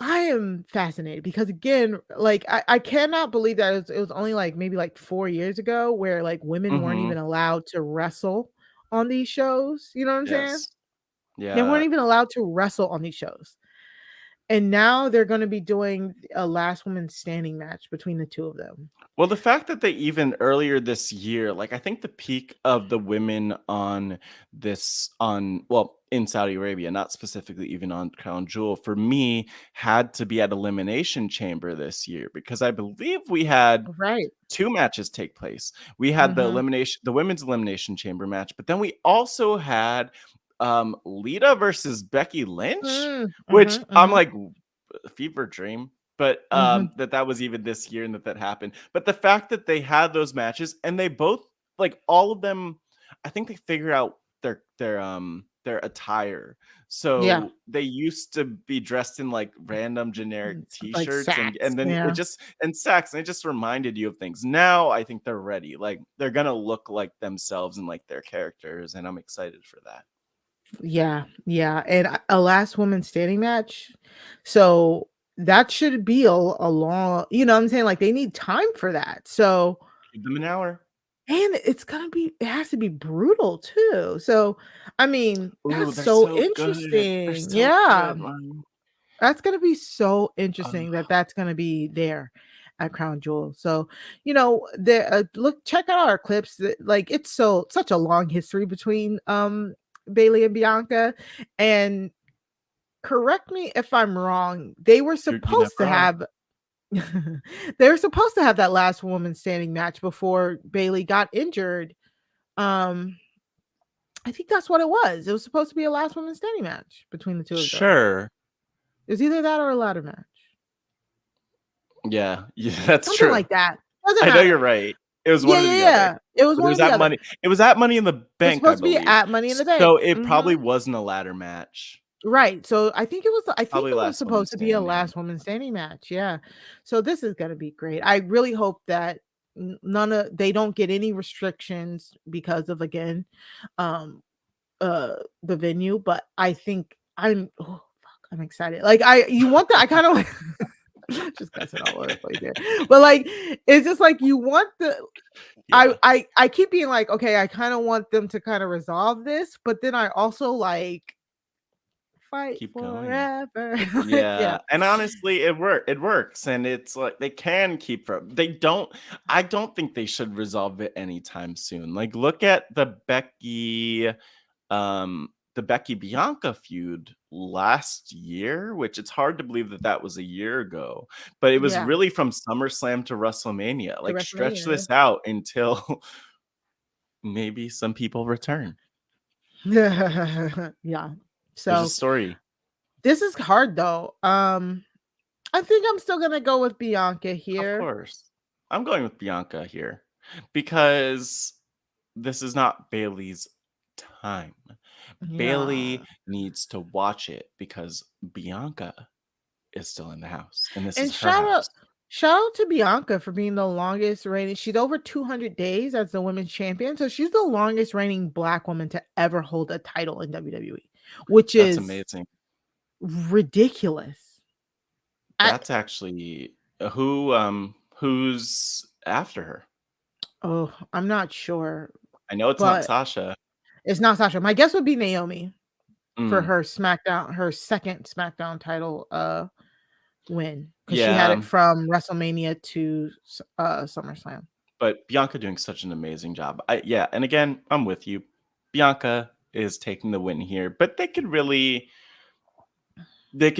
I am fascinated because again, like I cannot believe that it was only like maybe like 4 years ago where like women weren't even allowed to wrestle on these shows. You know what I'm saying? Yeah. They weren't even allowed to wrestle on these shows. And now they're going to be doing a last woman standing match between the two of them. Well, the fact that they even earlier this year, like I think the peak of the women in Saudi Arabia, not specifically even on Crown Jewel, for me had to be at Elimination Chamber this year because I believe we had 2 matches take place. We had the women's Elimination Chamber match, but then we also had Lita versus Becky Lynch, which I'm like fever dream, but that was even this year and that happened. But the fact that they had those matches and they both like all of them, I think they figure out their their attire. So they used to be dressed in like random generic t-shirts like and then it just and sacks, and it just reminded you of things. Now I think they're ready. Like they're gonna look like themselves and like their characters, and I'm excited for that. Yeah, and a last woman standing match. So that should be a long, you know what I'm saying? Like they need time for that. So give them an hour. And it has to be brutal too. So I mean, Ooh, that's so good. They're interesting. so Yeah. good, man. That's gonna be so interesting that's gonna be there at Crown Jewel. So, you know, check out our clips. Like it's such a long history between Bayley and Bianca. And correct me if I'm wrong, they were supposed to have they were supposed to have that last woman standing match before Bayley got injured. I think that's what it was. It was supposed to be a last woman standing match between the two of them. Sure. It was either that or a ladder match. Yeah, that's Something true. like that. I know you're right. It was one or the other. It was one or the other. Money. It was at Money in the Bank. It was supposed to be at Money in the Bank. So it probably wasn't a ladder match. Right. So I think it was. I think Probably it was supposed to be a last woman standing match. Yeah. So this is gonna be great. I really hope that they don't get any restrictions because of again, the venue. But I think I'm excited. Like you want that. I kind of like. Just cussing all over the place there. But like it's just like you want the I keep being like, okay, I kind of want them to kind of resolve this, but then I also like fight keep forever. Going. Yeah. And honestly, it works. And it's like they can keep I don't think they should resolve it anytime soon. Like look at the Becky Bianca feud last year, which it's hard to believe that was a year ago, but it was really from SummerSlam to WrestleMania. Like stretch this out until maybe some people return. Yeah. So there's a story. This is hard though. I think I'm still gonna go with Bianca here. Of course. I'm going with Bianca here because this is not Bayley's time. Bayley needs to watch it because Bianca is still in the house, and this is her house. Shout out to Bianca for being the longest reigning. She's over 200 days as the women's champion, so she's the longest reigning Black woman to ever hold a title in WWE, which is amazing, ridiculous. That's actually who's after her. Oh, I'm not sure. I know it's not Sasha. It's not Sasha. My guess would be Naomi for her SmackDown, her second SmackDown title win, because she had it from WrestleMania to SummerSlam. But Bianca doing such an amazing job. And again, I'm with you. Bianca is taking the win here, but they could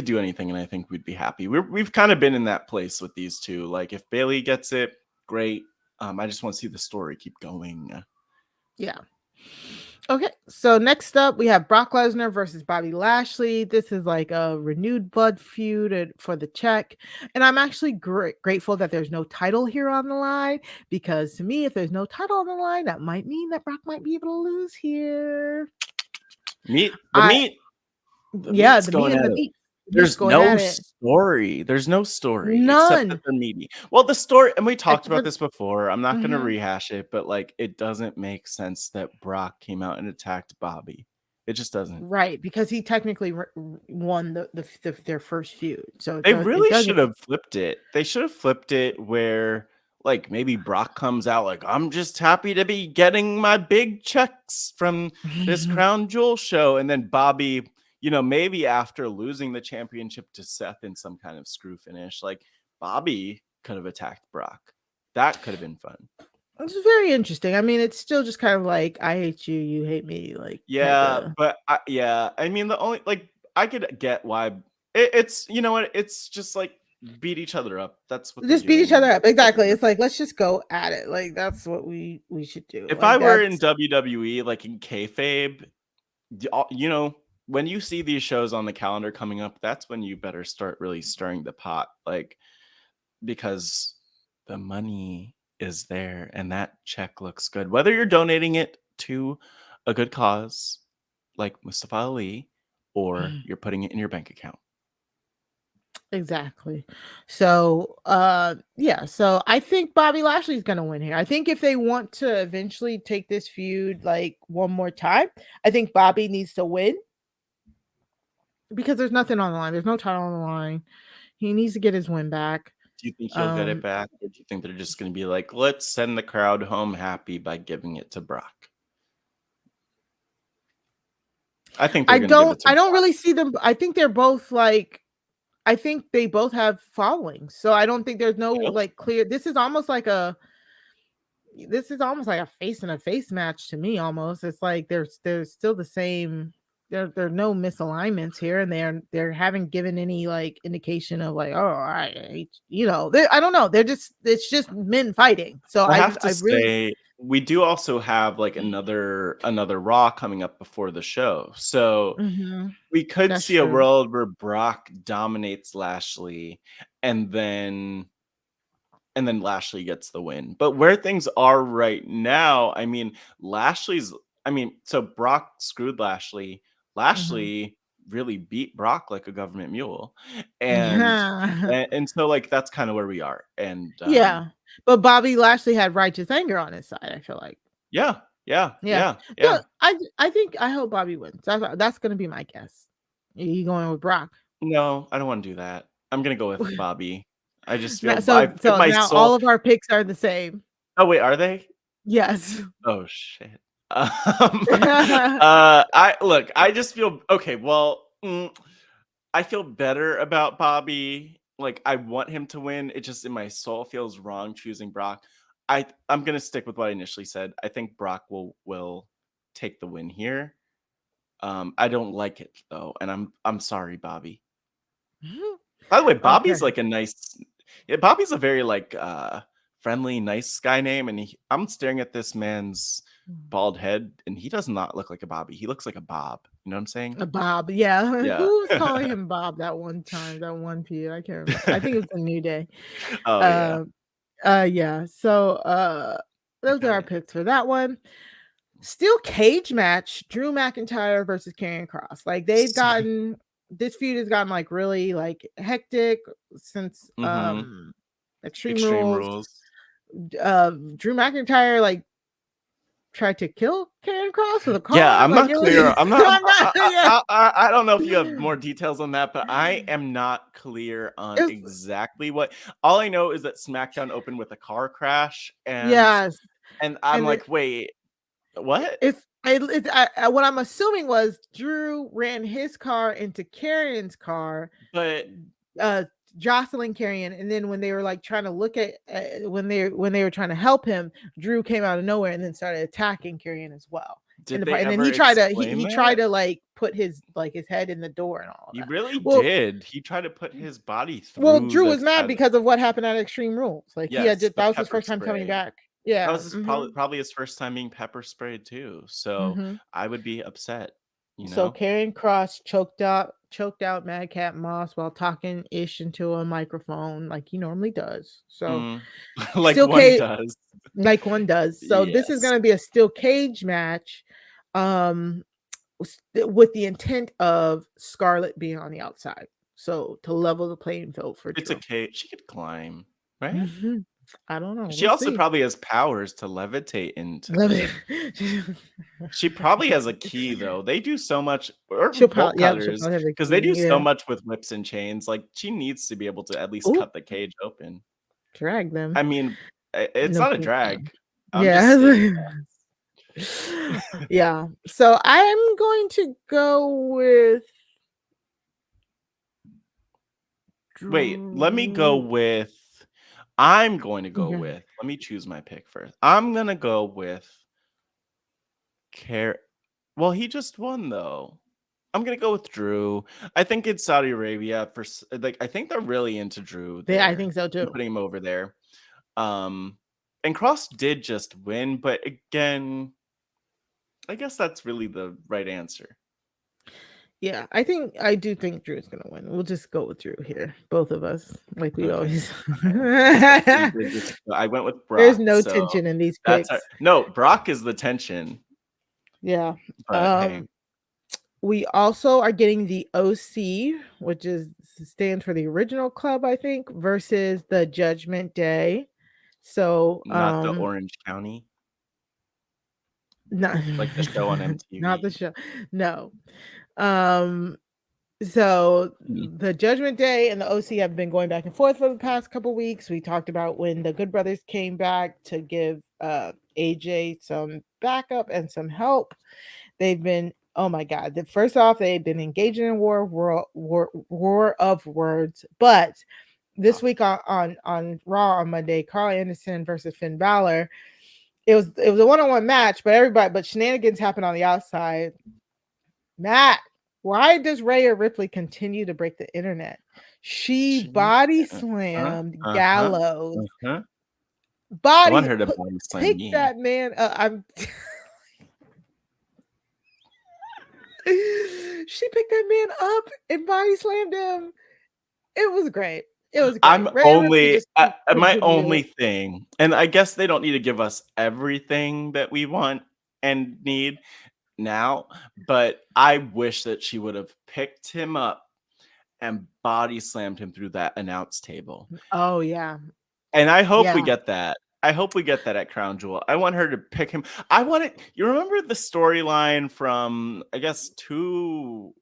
do anything, and I think we'd be happy. We've kind of been in that place with these two. Like if Bayley gets it, great. I just want to see the story keep going. Yeah. Okay, so next up we have Brock Lesnar versus Bobby Lashley. This is like a renewed blood feud for the check, and I'm actually grateful that there's no title here on the line, because to me, if there's no title on the line, that might mean that Brock might be able to lose here. The meat and the meat. There's no story. There's no story. None. Except that they're meaty. Well, the story, and we talked about this before. I'm not going to rehash it, but like, it doesn't make sense that Brock came out and attacked Bobby. It just doesn't. Right, because he technically won their first feud. So they really should have flipped it. They should have flipped it where, like, maybe Brock comes out like, I'm just happy to be getting my big checks from this Crown Jewel show, and then Bobby, you know, maybe after losing the championship to Seth in some kind of screw finish, like Bobby could have attacked Brock. That could have been fun. It's very interesting. I mean, it's still just kind of like, I hate you, you hate me. Like, but I mean, the only, like, I could get why it's, you know what? It's just like beat each other up. That's what just beat each other up. Exactly. It's like, let's just go at it. Like, that's what we should do. If I were in WWE, like in kayfabe, you know, when you see these shows on the calendar coming up, that's when you better start really stirring the pot, like, because the money is there and that check looks good. Whether you're donating it to a good cause like Mustafa Ali, or you're putting it in your bank account. Exactly. So, yeah. So I think Bobby Lashley's gonna win here. I think if they want to eventually take this feud like one more time, I think Bobby needs to win because there's nothing on the line. There's no title on the line. He needs to get his win back. Do you think he'll get it back, or do you think they're just going to be like, let's send the crowd home happy by giving it to Brock? I think I don't really see them. I think they're both like. I think they both have followings, so I don't think there's no like clear. This is almost like a face and a face match to me. Almost, it's like there's still the same. There are no misalignments here, and they haven't given any like indication of like, oh, I don't know. It's just men fighting. So I have to say, we do also have like another Raw coming up before the show, so we could see a world where Brock dominates Lashley, and then Lashley gets the win. But where things are right now, I mean, so Brock screwed Lashley. Lashley really beat Brock like a government mule, and so like that's kind of where we are. And yeah, but Bobby Lashley had righteous anger on his side. I feel like. Yeah. So I hope Bobby wins. That's gonna be my guess. Are you going with Brock? No, I don't want to do that. I'm gonna go with Bobby. I just feel so now all of our picks are the same. Oh wait, are they? Yes. Oh shit. I just feel okay. Well, I feel better about Bobby. Like I want him to win. It just in my soul feels wrong choosing Brock. I'm gonna stick with what I initially said. I think Brock will take the win here. I don't like it though, and I'm sorry, Bobby. By the way, Bobby's like a nice. Yeah, Bobby's a very like friendly, nice guy name, and I'm staring at this man's bald head, and he does not look like a Bobby. He looks like a Bob. You know what I'm saying? A Bob, yeah. Who was calling him Bob that one time? That one period, I can't remember. I think it was a New Day. Oh yeah. So those are our picks for that one. Steel cage match: Drew McIntyre versus Karrion Kross. Like they've gotten. This feud has gotten like really like hectic since Extreme Rules. Drew McIntyre like tried to kill Karrion Kross with a car. Yeah, I'm not clear. I don't know if you have more details on that, but I am not clear on exactly what. All I know is that SmackDown opened with a car crash, and I'm like, wait, what? What I'm assuming was Drew ran his car into Karrion's car, but jostling Karrion, and then when they were like trying to look at when they were trying to help him, Drew came out of nowhere and then started attacking Karrion as well. And then he tried to like put his head in the door and all. He really did. He tried to put his body through. Well, Drew was mad because of what happened at Extreme Rules. Like that was his first time coming back. Yeah, that was probably his first time being pepper sprayed too. So I would be upset. So Karrion Kross choked out Madcap Moss while talking ish into a microphone like he normally does. So like one does. So this is going to be a steel cage match, with the intent of Scarlett being on the outside. So to level the playing field for it's Drew. A cage. She could climb, right? I don't know. She also probably has powers to levitate into. She probably has a key though. They do so much, or cutters, because they do so much with whips and chains. Like she needs to be able to at least cut the cage open. Drag them. I mean, it's not a drag. Yeah. So I'm going to go with. Wait, let me go with. I'm going to go with. Let me choose my pick first. I'm gonna go with. Well, he just won though. I'm gonna go with Drew. I think it's Saudi Arabia for like. I think they're really into Drew. Yeah, I think so too. Putting him over there. And Kross did just win, but again, I guess that's really the right answer. Yeah, I do think Drew's gonna win. We'll just go with Drew here, both of us, like we always. I went with Brock. There's no tension in these picks. No, Brock is the tension. Yeah. But, hey. We also are getting the OC, which stands for the original club, I think, versus the Judgment Day. So, not the Orange County, not like the show on not the MTV. show. No. So the Judgment Day and the OC have been going back and forth for the past couple weeks. We talked about when the Good Brothers came back to give AJ some backup and some help. They've been, oh my God. First off, they've been engaging in war of words. But this week on Raw on Monday, Carl Anderson versus Finn Balor. It was a one-on-one match, but shenanigans happened on the outside. Matt, why does Rhea Ripley continue to break the internet? She body slammed Gallows. I want her to body slam pick me. that man. She picked that man up and body slammed him. It was great. It was great. My only thing, and I guess they don't need to give us everything that we want and need now, but I wish that she would have picked him up and body slammed him through that announce table. Oh yeah. And I hope we get that. I hope we get that at Crown Jewel. I want her to pick him. You remember the storyline from, I guess, 2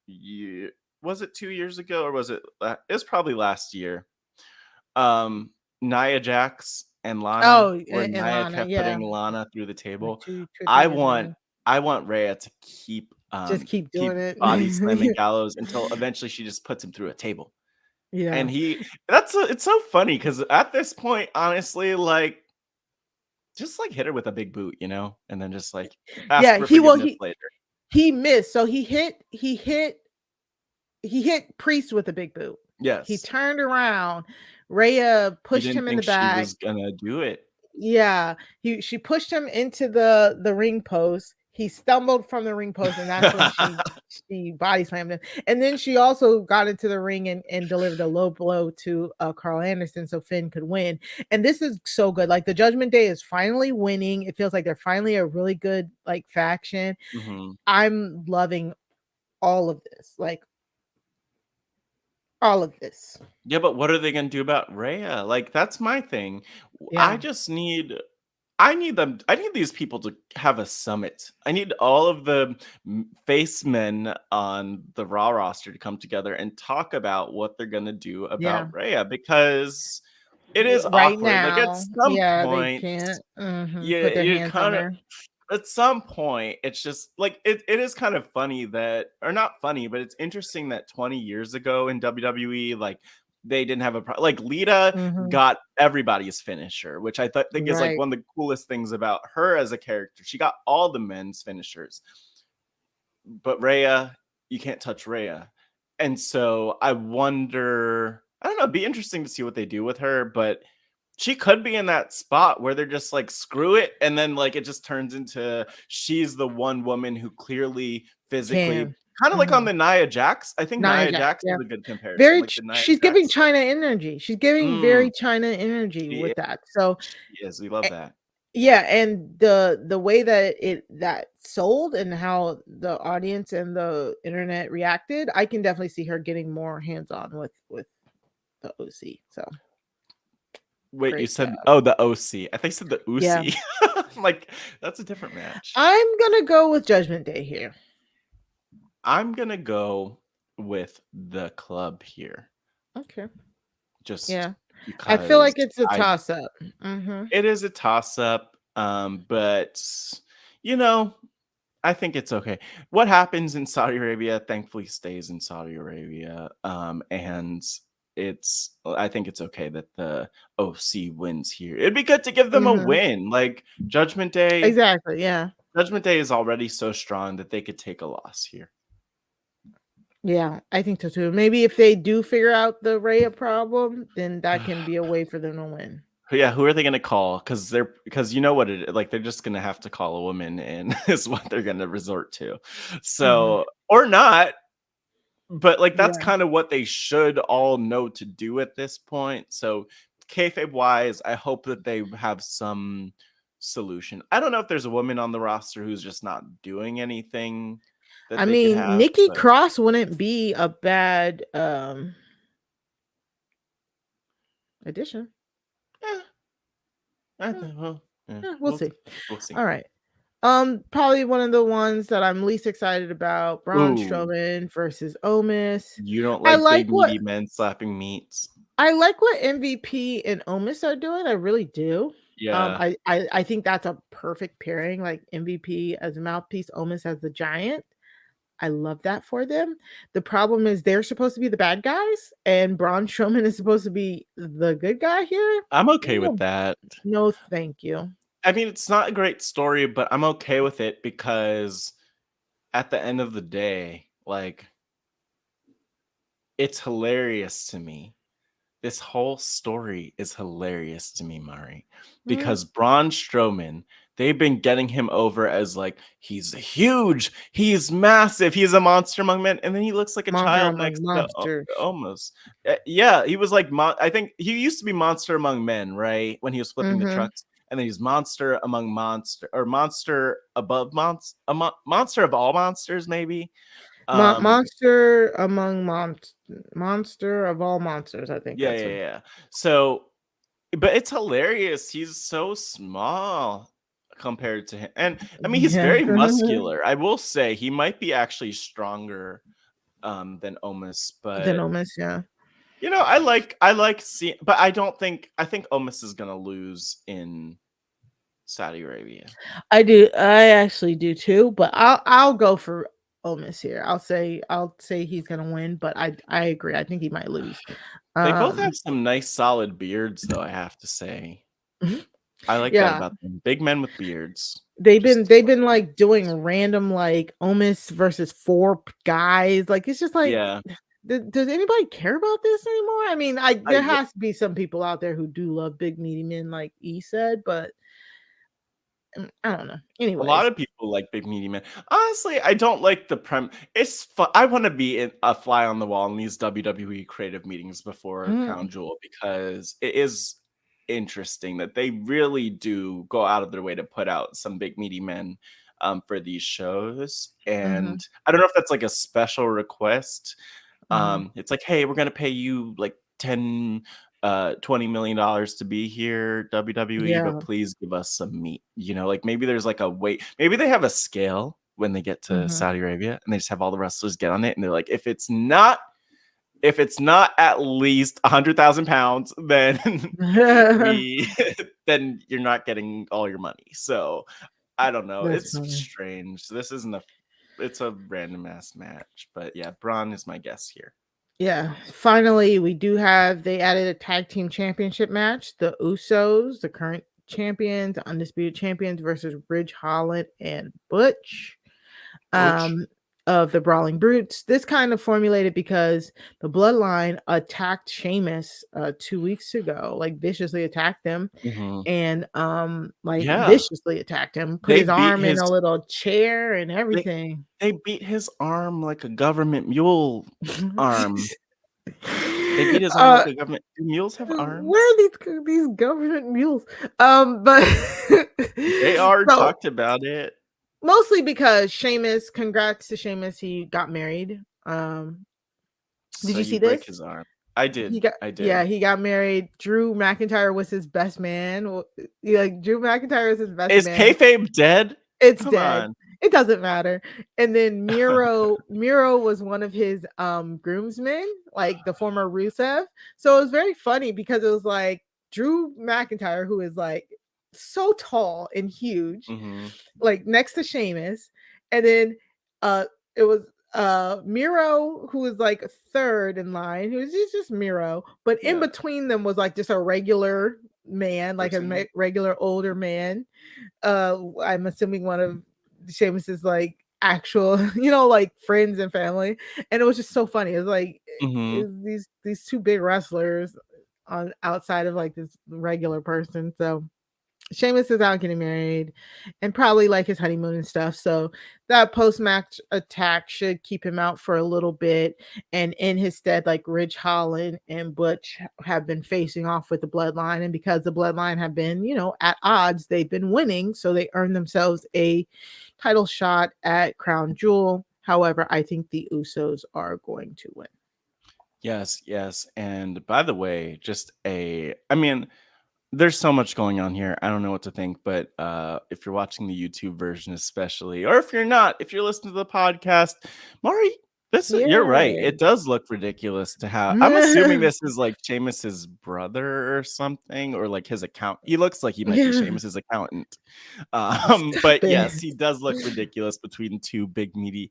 years. Was it 2 years ago or was it? It was probably last year. Nia Jax and Lana, where Nia Lana, kept putting Lana through the table. Two I want Rhea to keep doing it, body slamming Gallows until eventually she just puts him through a table. Yeah, and it's so funny because at this point, honestly, like, just like hit her with a big boot, and then just like ask for forgiveness later. He missed, so he hit Priest with a big boot. Yes, he turned around. Rhea pushed him in the back. She was gonna do it. Yeah, she pushed him into the ring post. He stumbled from the ring post, and that's when she body slammed him. And then she also got into the ring and delivered a low blow to Carl Anderson so Finn could win. And this is so good. Like, the Judgment Day is finally winning. It feels like they're finally a really good like faction. Mm-hmm. I'm loving all of this. Like, all of this. Yeah, but what are they gonna do about Rhea? Like, that's my thing. Yeah. I need these people to have a summit. I need all of the face men on the Raw roster to come together and talk about what they're gonna do about Rhea, because it is right awkward. now. Like, at some point, they can't put their hands on her. At some point, it's just like it is kind of funny that, or not funny, but it's interesting that 20 years ago in WWE, like, they didn't have a problem. Like, Lita got everybody's finisher, which I think is like one of the coolest things about her as a character. She got all the men's finishers, but Rhea, you can't touch Rhea. And so I wonder, I don't know, it'd be interesting to see what they do with her, but she could be in that spot where they're just like, screw it. And then like it just turns into she's the one woman who clearly physically kind of like on the Nia Jax. I think Nia Jax is a good comparison. She's giving China energy. She's giving very China energy with that. So she is. We love that. Yeah, and the way that sold and how the audience and the internet reacted, I can definitely see her getting more hands-on with the OC. So wait, you said the OC. I think you said the Ucey. Yeah. Like, that's a different match. I'm gonna go with Judgment Day here. I'm gonna go with the club here. Okay. Just I feel like it's a toss-up. It is a toss-up, but I think it's okay. What happens in Saudi Arabia, thankfully, stays in Saudi Arabia, and I think it's okay that the OC wins here. It'd be good to give them a win, like Judgment Day. Exactly. Yeah. Judgment Day is already so strong that they could take a loss here. Yeah, I think so too. Maybe if they do figure out the Rhea problem, then that can be a way for them to win. Yeah, who are they going to call? Because you know what it is, like, they're just going to have to call a woman, and is what they're going to resort to. So or not, but like that's kind of what they should all know to do at this point. So kayfabe wise, I hope that they have some solution. I don't know if there's a woman on the roster who's just not doing anything that I they could mean, have. Nikki Cross wouldn't be a bad addition. We'll see. We'll see. All right. Probably one of the ones that I'm least excited about, Braun Strowman versus Omos. You don't like big meaty men slapping meats? I like what MVP and Omos are doing. I really do. Yeah. I think that's a perfect pairing, like MVP as a mouthpiece, Omos as the giant. I love that for them. The problem is they're supposed to be the bad guys, and Braun Strowman is supposed to be the good guy here. I'm okay with that. No, thank you. I mean, it's not a great story, but I'm okay with it because at the end of the day, like, it's hilarious to me. This whole story is hilarious to me, Mari, because Braun Strowman, they've been getting him over as like, he's huge, he's massive, he's a monster among men, and then he looks like a child next to Omos. Yeah, he was like, I think he used to be monster among men, right? When he was flipping the trucks. And then he's monster among monster, or monster above monster, monster of all monsters, maybe. Monster among monster of all monsters, I think. Yeah. So, but it's hilarious. He's so small compared to him, and I mean, he's very muscular. I will say he might be actually stronger than Omos, but yeah. You know, I like seeing, but I think Omos is gonna lose in Saudi Arabia. I actually do too, but I'll go for Omos here. I'll say he's gonna win, but I agree. I think he might lose. They both have some nice solid beards, though, I have to say. I like that about them. Big men with beards. They've been like doing random like Omos versus 4 guys. Like it's just like, does anybody care about this anymore? I mean, there has to be some people out there who do love big meaty men, like E said, but I don't know. Anyway, a lot of people like big meaty men. Honestly, I don't like the It's fun. I want to be a fly on the wall in these WWE creative meetings before Crown Jewel, because it is interesting that they really do go out of their way to put out some big meaty men for these shows. And I don't know if that's like a special request. It's like, hey, we're gonna pay you like $20 million to be here, WWE, but please give us some meat. You know, like maybe there's like a weight, maybe they have a scale when they get to Saudi Arabia, and they just have all the wrestlers get on it, and they're like, if it's not at least 100,000 pounds, then then you're not getting all your money. So I don't know. It's strange. This isn't it's a random ass match, but yeah, Braun is my guess here. Yeah, finally, they added a tag team championship match. The Usos, the current champions, the undisputed champions, versus Ridge Holland and Butch. Of the Brawling Brutes. This kind of formulated because the Bloodline attacked Sheamus 2 weeks ago, like viciously attacked him, and viciously attacked him, put his arm in a little chair and everything. They beat his arm like a government mule arm. They beat his arm like a government. Do mules have arms? Where are these government mules? But they talked about it. Mostly because Sheamus, congrats to Sheamus, he got married. Did you see this? His arm. I did. I did. Yeah, he got married. Drew McIntyre was his best man. Drew McIntyre is his best man. Is kayfabe dead? It's dead. It doesn't matter. And then Miro was one of his groomsmen, like the former Rusev. So it was very funny because it was like Drew McIntyre, who is like so tall and huge, like next to Sheamus, and then it was Miro, who was like third in line, who was just Miro, but in between them was like just a regular man, like a regular older man. I'm assuming one of Sheamus's like actual, like friends and family, and it was just so funny. It was like it was these 2 big wrestlers on outside of like this regular person. So Sheamus is out getting married and probably like his honeymoon and stuff. So that post-match attack should keep him out for a little bit. And in his stead, like Ridge Holland and Butch have been facing off with the Bloodline. And because the Bloodline have been, at odds, they've been winning. So they earned themselves a title shot at Crown Jewel. However, I think the Usos are going to win. Yes. And by the way, there's so much going on here. I don't know what to think, but if you're watching the YouTube version, especially, or if you're not, if you're listening to the podcast, Mari, you're right. It does look ridiculous to have. I'm assuming this is like Sheamus's brother or something, or like his account. He looks like he might be Sheamus's accountant. But yes, he does look ridiculous between two big meaty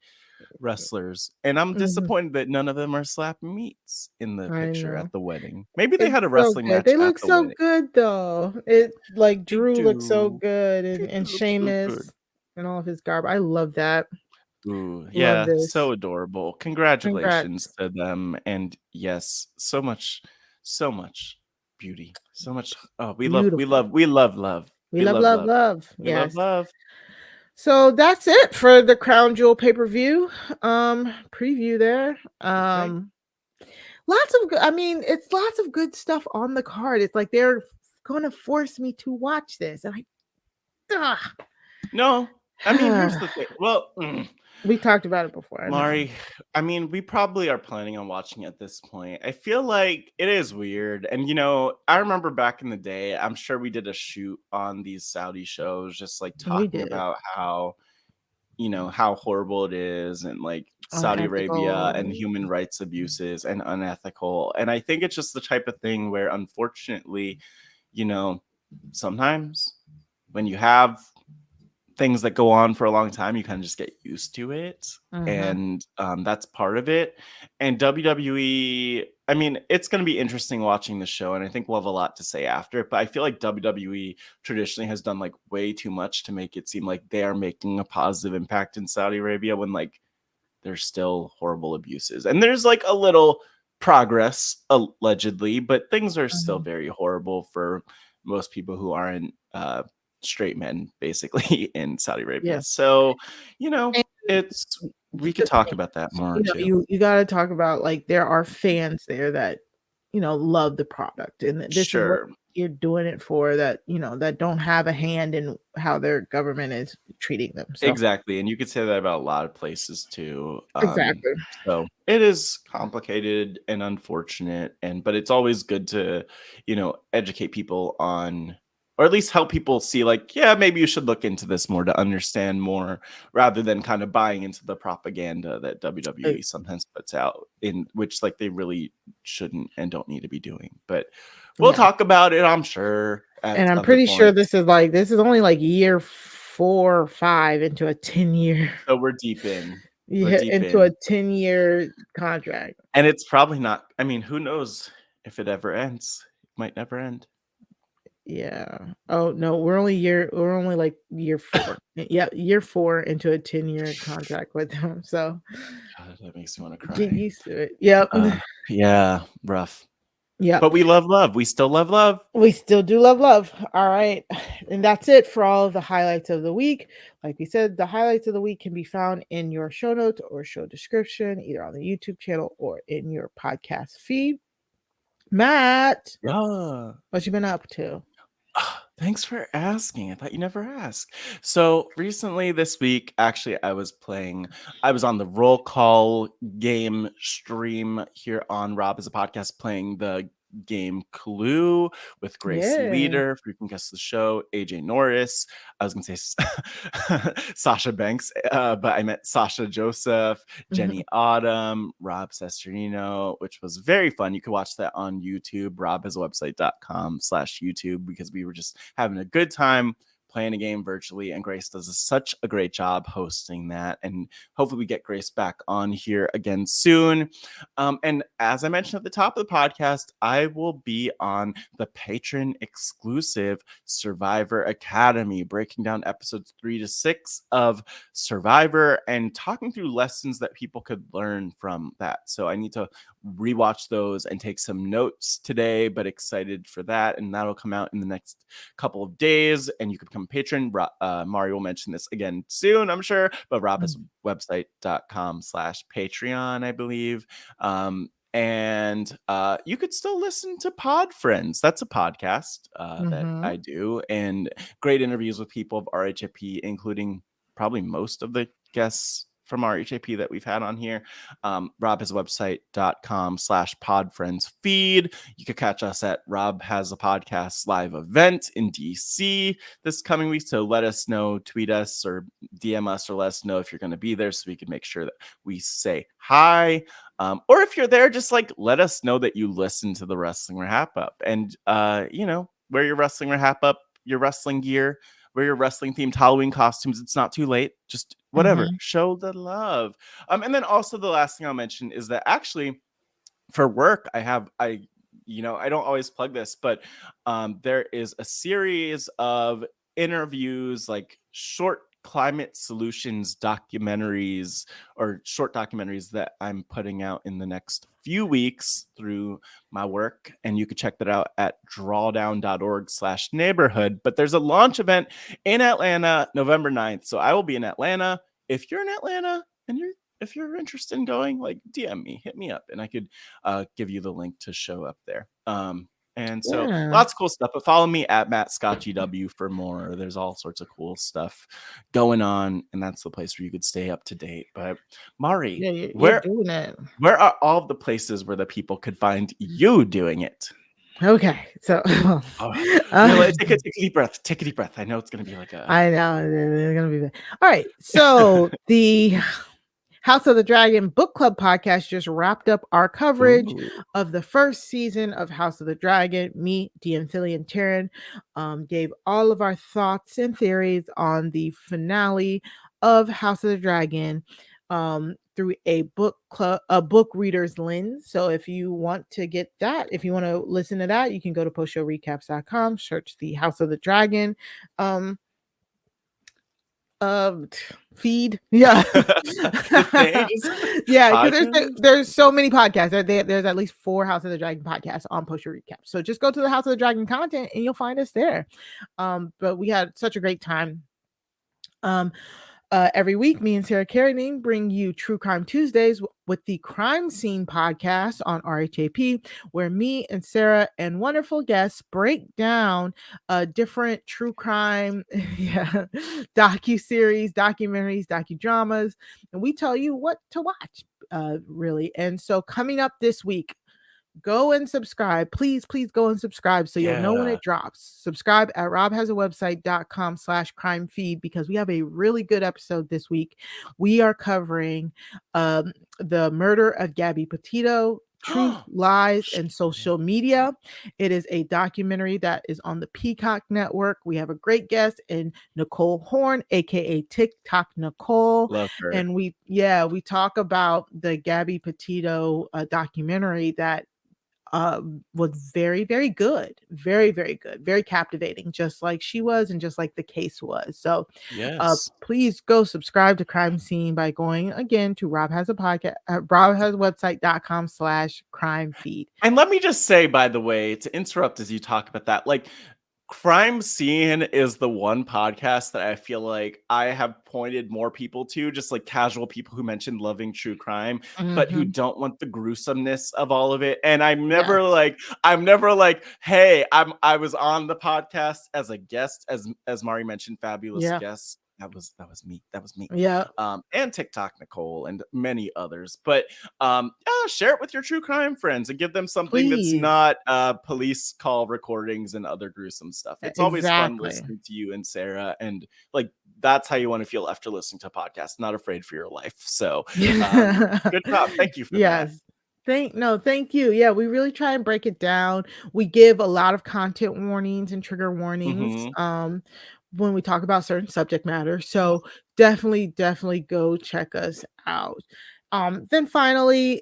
wrestlers, and I'm disappointed that none of them are slapping meats in the picture at the wedding. Maybe they had a wrestling match. They look so good though. It like Drew looks so good, and Sheamus and all of his garb. I love that. Ooh, yeah, so adorable. Congratulations to them, and yes, so much beauty, so much. Oh, we love love. Yes. So that's it for the Crown Jewel pay-per-view preview there. It's lots of good stuff on the card. It's like they're going to force me to watch this. And no, I mean, here's the thing. Well, we talked about it before. Mari, I mean, we probably are planning on watching at this point. I feel like it is weird. And, I remember back in the day, I'm sure we did a shoot on these Saudi shows, just like talking about how, how horrible it is, and like Saudi Arabia and human rights abuses and unethical. And I think it's just the type of thing where, unfortunately, sometimes when you have things that go on for a long time, you kind of just get used to it. And that's part of it. And WWE, I mean, it's going to be interesting watching the show, and I think we'll have a lot to say after it, but I feel like WWE traditionally has done like way too much to make it seem like they are making a positive impact in Saudi Arabia, when like there's still horrible abuses, and there's like a little progress allegedly, but things are still very horrible for most people who aren't straight men, basically, in Saudi Arabia. So, we could talk about that more too. You got to talk about, like, there are fans there that love the product, and this is what you're doing it for, that that don't have a hand in how their government is treating them. So. Exactly, and you could say that about a lot of places too. Exactly. So it is complicated and unfortunate, but it's always good to educate people on, or at least help people see, like, yeah, maybe you should look into this more to understand more, rather than kind of buying into the propaganda that WWE sometimes puts out, in which like they really shouldn't and don't need to be doing. But we'll talk about it, I'm sure. And I'm pretty sure this is only like year 4 or 5 into a 10-year. So we're deep in. Into a 10-year contract. And it's probably not, I mean, who knows if it ever ends? It might never end. Yeah. Oh no, we're only like year 4. Yeah, year 4 into a 10-year contract with them. So God, that makes me want to cry. Get used to it. Yep. Yeah, rough. Yeah. But we love love. We still love love. We still do love love. All right. And that's it for all of the highlights of the week. Like we said, the highlights of the week can be found in your show notes or show description, either on the YouTube channel or in your podcast feed. Matt. Yeah. What you been up to? Thanks for asking. I thought you never asked. So recently this week, actually, I was on the roll call game stream here on Rob as a podcast, playing the game Clue with Grace Leader, frequent guest of the show, AJ Norris. I was going to say Sasha Banks, but I meant Sasha Joseph, Jenny Autumn, Rob Cesternino, which was very fun. You can watch that on YouTube, robhasawebsite.com/YouTube, because we were just having a good time playing a game virtually, and Grace does such a great job hosting that, and hopefully we get Grace back on here again soon. And as I mentioned at the top of the podcast, I will be on the patron exclusive Survivor Academy, breaking down episodes 3 to 6 of Survivor and talking through lessons that people could learn from that. So I need to rewatch those and take some notes today, but excited for that, and that'll come out in the next couple of days, and you can become a patron. Mario will mention this again soon, I'm sure, but robhasawebsite.com/Patreon, I believe. And you could still listen to Pod Friends. That's a podcast that I do, and great interviews with people of RHAP, including probably most of the guests from RHAP that we've had on here. Rob has a website.com/podfriendsfeed. You could catch us at Rob Has a Podcast live event in DC this coming week. So let us know, tweet us or DM us, or let us know if you're going to be there so we can make sure that we say hi. Or if you're there, just like let us know that you listen to the Wrestling RHAPup, and wear your Wrestling RHAPup, your wrestling gear, wear your wrestling themed Halloween costumes. It's not too late. Just whatever. Show the love. And then also the last thing I'll mention is that actually for work, I don't always plug this, but there is a series of interviews, like short climate solutions documentaries or short documentaries that I'm putting out in the next few weeks through my work. And you can check that out at drawdown.org/neighborhood. But there's a launch event in Atlanta, November 9th. So I will be in Atlanta. If you're in Atlanta and if you're interested in going, like DM me, hit me up, and I could give you the link to show up there. And so lots of cool stuff, but follow me at Matt Scott GW for more. There's all sorts of cool stuff going on, and that's the place where you could stay up to date. But Mari, where are all of the places where the people could find you doing it? Okay, so take a deep breath. Take a deep breath. I know it's gonna be like I know it's gonna be all right. So the House of the Dragon Book Club podcast just wrapped up our coverage of the first season of House of the Dragon. Me, DM Philly, and Taryn gave all of our thoughts and theories on the finale of House of the Dragon through a book reader's lens. So if you want to get that, if you want to listen to that, you can go to postshowrecaps.com, search the House of the Dragon feed. Yeah. Yeah, because there's so many podcasts. There's at least 4 House of the Dragon podcasts on Post Show Recap. So just go to the House of the Dragon content and you'll find us there. But we had such a great time. Every week, me and Sarah Carradine bring you True Crime Tuesdays with the Crime Scene podcast on RHAP, where me and Sarah and wonderful guests break down different true crime docuseries, documentaries, docudramas, and we tell you what to watch, really. And so coming up this week, go and subscribe. Please go and subscribe so you'll know when it drops. Subscribe at robhasawebsite.com/crime feed, because we have a really good episode this week. We are covering the murder of Gabby Petito, Truth, Lies, and Social Media. It is a documentary that is on the Peacock Network. We have a great guest in Nicole Horn, aka TikTok Nicole. Love her. And we talk about the Gabby Petito documentary that was very, very good. Very, very good. Very captivating, just like she was and just like the case was. So please go subscribe to Crime Scene by going again to robhasawebsite.com/crime feed. And let me just say, by the way, to interrupt as you talk about that, like, Crime Scene is the one podcast that I feel like I have pointed more people to, just like casual people who mentioned loving true crime, but who don't want the gruesomeness of all of it. And I'm never like, hey, I was on the podcast as a guest, as Mari mentioned, fabulous guest. That was me. Yeah. And TikTok Nicole and many others. But share it with your true crime friends and give them something that's not police call recordings and other gruesome stuff. It's always fun listening to you and Sarah, and like that's how you want to feel after listening to a podcast. Not afraid for your life. So good job. Thank you for that. Thank you. Yeah, we really try and break it down. We give a lot of content warnings and trigger warnings when we talk about certain subject matter. So definitely go check us out. Then finally,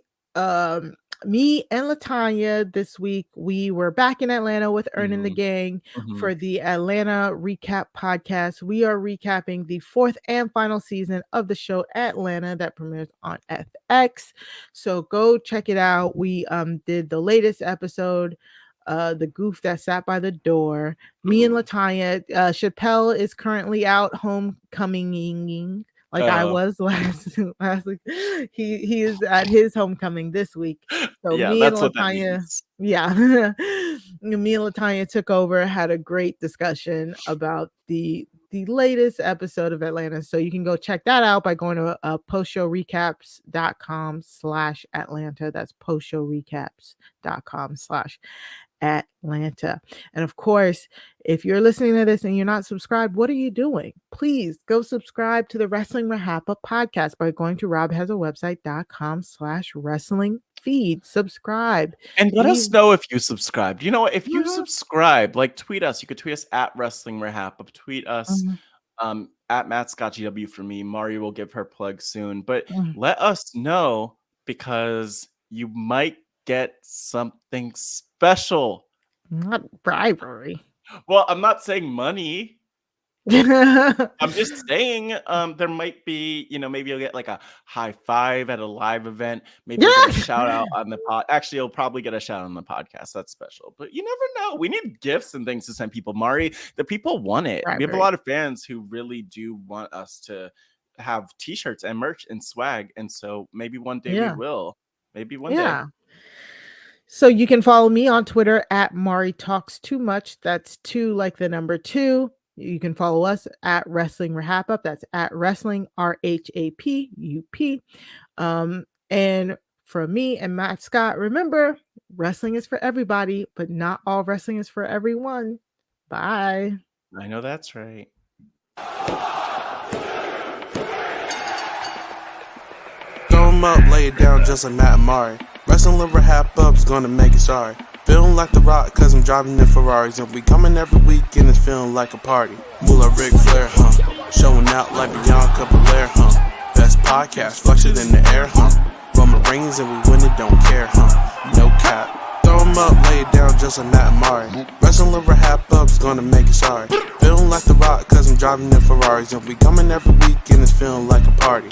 me and Latanya this week, we were back in Atlanta with Earning the Gang for the Atlanta Recap podcast. We are recapping the 4th and final season of the show Atlanta that premieres on FX. So go check it out. We did the latest episode, The Goof That Sat by the Door. Me and Latanya, Chappelle is currently out homecoming. Like I was last week. He is at his homecoming this week. So me and Latanya, me and Latanya took over, had a great discussion about the the latest episode of Atlanta. So you can go check that out by going to postshowrecaps.com/Atlanta. That's postshowrecaps.com/Atlanta. And of course, if you're listening to this and you're not subscribed, what are you doing? Please go subscribe to the Wrestling RHAPup podcast by going to robhasawebsite.com/wrestling feed. Subscribe and let us know if you subscribed. You know, if you subscribe, like tweet us. You could tweet us at Wrestling RHAPup. Tweet us at Matt Scott GW for me. Mari will give her plug soon, but let us know because you might get something special. Not bribery. Well, I'm not saying money. I'm just saying there might be, maybe you'll get like a high five at a live event. Maybe you'll get a shout out on the pod. Actually, you'll probably get a shout out on the podcast. That's special. But you never know. We need gifts and things to send people. Mari, the people want it. We have a lot of fans who really do want us to have t-shirts and merch and swag. And so maybe one day we will. Maybe one day. So you can follow me on Twitter at Mari Talks Too Much. That's 2 like the number 2. You can follow us at Wrestling RHAPup. That's at Wrestling RHAPUP. And from me and Matt Scott, remember, wrestling is for everybody, but not all wrestling is for everyone. Bye. I know that's right. Throw 'em up, lay it down just like Matt and Mari. Wrestling RHAPup's gonna make it sorry. Feeling like The Rock, cause I'm driving in Ferraris. And we coming every week and it's feeling like a party. Will a Ric Flair, showing out like Bianca Belair, Best podcast, flush it in the air, Roman Reigns and we win it, don't care, No cap. Throw 'em up, lay it down just like Matt and Mari. Wrestling RHAPup's gonna make it sorry. Feeling like The Rock, cause I'm driving in Ferraris. And we coming every week and it's feeling like a party.